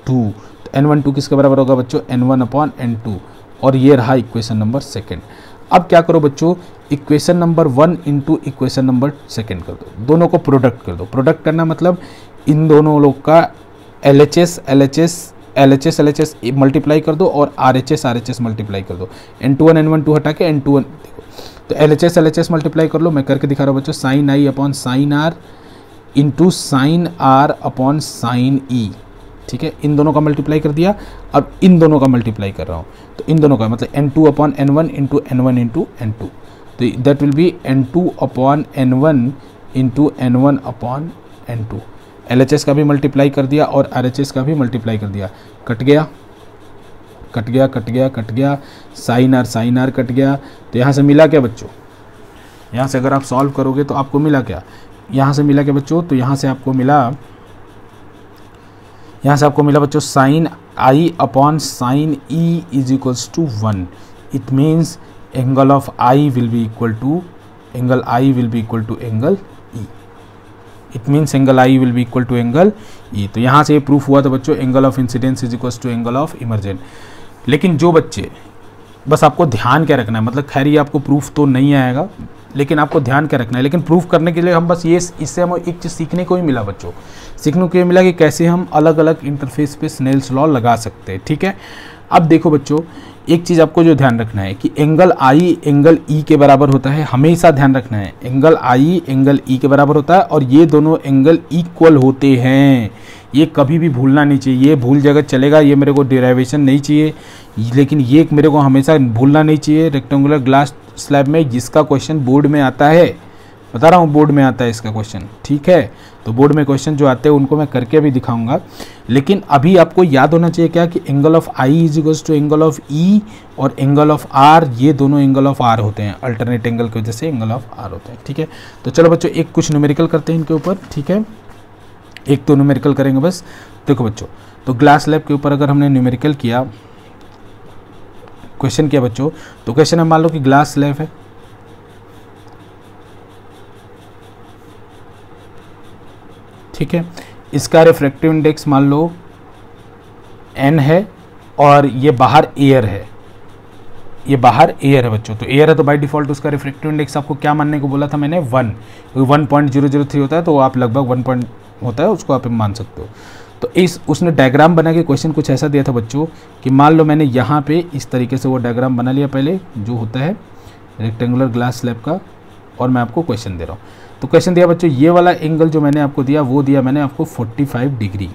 Speaker 1: तो n12 किसके बराबर होगा बच्चों, n1 अपॉन n2। और ये रहा इक्वेशन नंबर सेकेंड। अब क्या करो बच्चों, equation number 1 into equation number second कर दो, दोनों को प्रोडक्ट कर दो। प्रोडक्ट करना मतलब इन दोनों लोग का LHS मल्टीप्लाई कर दो और RHS मल्टीप्लाई कर दो। n21 n12 हटा के n21 देखो, तो LHS मल्टीप्लाई कर लो। मैं करके दिखा रहा हूँ बच्चों, साइन आई upon sine r into sine r upon sine e. ठीक है, इन दोनों का मल्टीप्लाई कर दिया। अब इन दोनों का मल्टीप्लाई कर रहा हूँ, तो इन दोनों का मतलब n2 upon n1 into n1 into n2। तो that will B n2 upon n1 into n1 upon n2। LHS का भी मल्टीप्लाई कर दिया और RHS का भी मल्टीप्लाई कर दिया। कट गया, साइन आर कट गया। तो यहाँ से मिला क्या बच्चों, यहाँ से अगर आप सॉल्व करोगे तो आपको मिला क्या, यहाँ से मिला क्या बच्चों, तो यहाँ से आपको मिला बच्चों sine I upon sine e is equals to 1। It means angle of i will be equal to angle e. It means angle i will be equal to angle e. तो यहाँ से ये प्रूफ हुआ था बच्चों, angle of incidence is equal to angle of emergent. लेकिन जो बच्चे, बस आपको ध्यान क्या रखना है, मतलब खैर ये आपको प्रूफ तो नहीं आएगा, लेकिन आपको ध्यान क्या रखना है, लेकिन प्रूफ करने के लिए हम बस ये, इससे हम एक चीज़ सीखने को ही मिला बच्चों, सीखने को ये मिला कि कैसे हम अलग अलग इंटरफेस पे स्नेल्स लॉ लगा सकते हैं। ठीक है, अब देखो बच्चों, एक चीज़ आपको जो ध्यान रखना है कि एंगल आई एंगल ई के बराबर होता है, हमेशा ध्यान रखना है, एंगल आई एंगल ई के बराबर होता है, और ये दोनों एंगल इक्वल होते हैं। ये कभी भी भूलना नहीं चाहिए, ये भूल जाएगा चलेगा, ये मेरे को डेरिवेशन नहीं चाहिए, लेकिन ये मेरे को हमेशा भूलना नहीं चाहिए। रेक्टेंगुलर ग्लास स्लैब में जिसका क्वेश्चन बोर्ड में आता है, बता रहा हूँ बोर्ड में आता है इसका क्वेश्चन। ठीक है, तो बोर्ड में क्वेश्चन जो आते हैं उनको मैं करके भी दिखाऊंगा, लेकिन अभी आपको याद होना चाहिए क्या कि angle of i is equals to angle of e, और एंगल ऑफ आर, ये दोनों एंगल ऑफ आर होते हैं, अल्टरनेट एंगल की वजह से एंगल ऑफ आर होते हैं। ठीक है, तो चलो बच्चों एक कुछ न्यूमेरिकल करते हैं इनके ऊपर। ठीक है, एक तो न्यूमेरिकल करेंगे बस। देखो बच्चों, तो ग्लास लैब के ऊपर अगर हमने न्यूमेरिकल किया, क्वेश्चन किया बच्चों, तो क्वेश्चन है मान लो कि ग्लास स्लैब है, ठीक है, इसका रिफ्रैक्टिव इंडेक्स मान लो n है, और ये बाहर एयर है, ये बाहर एयर है बच्चों। तो एयर है तो बाय डिफॉल्ट उसका रिफ्रैक्टिव इंडेक्स आपको क्या मानने को बोला था मैंने, 1, 1.003 होता है, तो आप लगभग 1 पॉइंट होता है, उसको आप मान सकते हो। तो उसने डायग्राम बना के क्वेश्चन कुछ ऐसा दिया था बच्चों कि मान लो मैंने यहाँ पे इस तरीके से वो डायग्राम बना लिया पहले, जो होता है रेक्टेंगुलर ग्लास स्लैब का, और मैं आपको क्वेश्चन दे रहा हूँ। तो क्वेश्चन दिया बच्चों, ये वाला एंगल जो मैंने आपको दिया वो दिया मैंने आपको 45 डिग्री,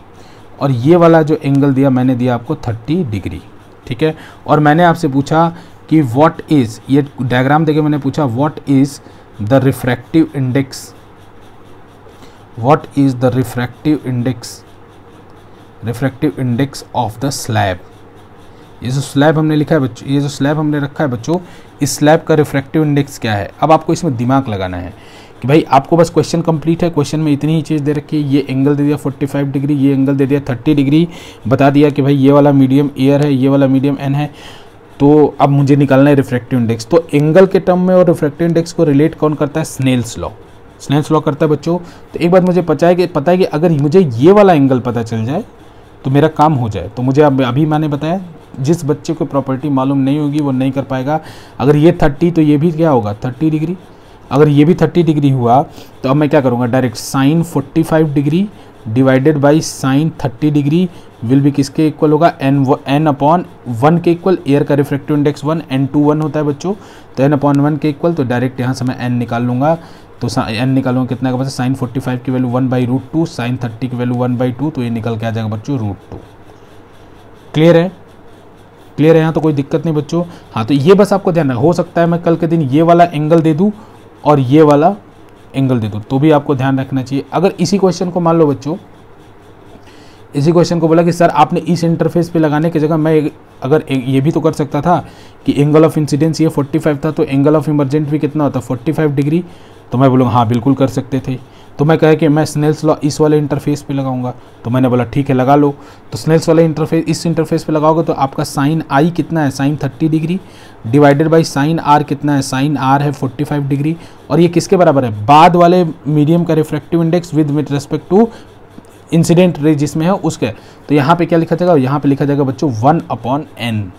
Speaker 1: और ये वाला जो एंगल दिया मैंने दिया आपको 30 डिग्री। ठीक है, और मैंने आपसे पूछा कि व्हाट इज़, ये डायग्राम देके मैंने पूछा what is the refractive index, what is the refractive index of the slab. ये जो स्लैब हमने लिखा है बच्चों, ये जो स्लैब हमने रखा है बच्चों, इस स्लैब का रिफ्रैक्टिव इंडेक्स क्या है। अब आपको इसमें दिमाग लगाना है कि भाई आपको बस क्वेश्चन कंप्लीट है, क्वेश्चन में इतनी ही चीज़ दे रखी है, ये एंगल दे दिया 45 डिग्री, ये एंगल दे दिया 30 डिग्री, बता दिया कि भाई ये वाला मीडियम एयर है, ये वाला मीडियम एन है। तो अब मुझे निकालना है रिफ्रैक्टिव इंडेक्स। तो एंगल के टर्म में और रिफ्रैक्टिव इंडेक्स को रिलेट कौन करता है? Snell's law. स्नेल्स लॉ करता है बच्चों। तो एक बात मुझे पता है कि अगर मुझे ये वाला एंगल पता चल जाए तो मेरा काम हो जाए। तो मुझे अभी मैंने बताया जिस बच्चे को प्रॉपर्टी मालूम नहीं होगी वो नहीं कर पाएगा। अगर ये 30 तो ये भी क्या होगा? 30 डिग्री। अगर ये भी 30 डिग्री हुआ तो अब मैं क्या करूँगा? Direct sine 45 degree divided by sine 30 degree will भी किसके इक्वल होगा? n अपॉन 1 के इक्वल। एयर का रिफ्रैक्टिव इंडेक्स 1, n2 1 होता है बच्चों, तो n अपॉन 1 के इक्वल। तो डायरेक्ट यहाँ से मैं n निकाल लूँगा। तो n निकालूंगा कितना का? बच्चा साइन 45 की वैल्यू 1/√2, साइन 30 की वैल्यू 1/2, तो ये निकल के आ जाएगा बच्चों √2। क्लियर है? क्लियर है? यहाँ तो कोई दिक्कत नहीं बच्चों। हाँ, तो ये बस आपको ध्यान रखना। हो सकता है मैं कल के दिन ये वाला एंगल दे दूँ और ये वाला एंगल दे दूँ, तो भी आपको ध्यान रखना चाहिए। अगर इसी क्वेश्चन को मान लो बच्चों, इसी क्वेश्चन को बोला कि सर आपने इस इंटरफेस पे लगाने की जगह मैं अगर ये भी तो कर सकता था कि एंगल ऑफ इंसिडेंस ये 45 था, तो एंगल ऑफ इमरजेंट भी कितना होता? 45 डिग्री। तो मैं बोलूँगा हाँ बिल्कुल कर सकते थे। तो मैं कहा कि मैं स्नेल्स लॉ इस वाले इंटरफेस पे लगाऊंगा, तो मैंने बोला ठीक है लगा लो। तो स्नेल्स वाले इंटरफेस, इस इंटरफेस पे लगाओगे तो आपका साइन आई कितना है? Sine 30 degree divided by sine r कितना है? साइन आर है 45 डिग्री। और ये किसके बराबर है? बाद वाले मीडियम का refractive index with respect to incident ray जिसमें है उसके। तो यहाँ पे क्या लिखा जाएगा? यहाँ पे लिखा जाएगा बच्चों 1/n।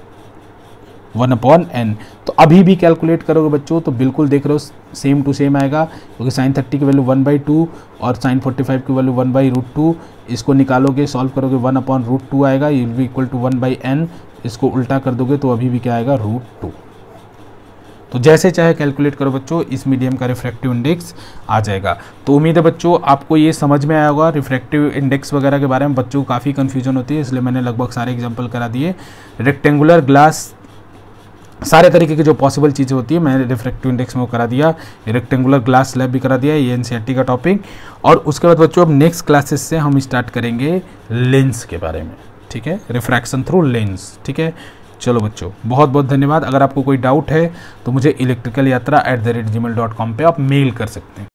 Speaker 1: 1/n। तो अभी भी कैलकुलेट करोगे बच्चों तो बिल्कुल देख रहे हो सेम टू सेम आएगा, क्योंकि साइन 30 की वैल्यू 1/2 और साइन 45 की वैल्यू 1/√2। इसको निकालोगे, सॉल्व करोगे, 1/√2 आएगा, ये will be equal to 1/n। इसको उल्टा कर दोगे तो अभी भी क्या आएगा? √2। तो जैसे चाहे कैलकुलेट करो बच्चों, इस मीडियम का रिफ्रैक्टिव इंडेक्स आ जाएगा। तो उम्मीद है बच्चों आपको ये समझ में आया होगा। रिफ्रैक्टिव इंडेक्स वगैरह के बारे में बच्चों को काफ़ी कन्फ्यूजन होती है, इसलिए मैंने लगभग सारे एग्जांपल करा दिए। रेक्टेंगुलर ग्लास सारे तरीके की जो पॉसिबल चीज़ें होती है मैंने रिफ्रैक्टिव इंडेक्स में वो करा दिया। रेक्टेंगुलर ग्लास स्लैब भी करा दिया, ये एनसीईआरटी का टॉपिक। और उसके बाद बच्चों अब नेक्स्ट क्लासेस से हम स्टार्ट करेंगे लेंस के बारे में, ठीक है? रिफ्रैक्शन थ्रू लेंस, ठीक है? चलो बच्चों बहुत बहुत धन्यवाद। अगर आपको कोई डाउट है तो मुझे electricalYatra@gmail.com पे आप मेल कर सकते हैं।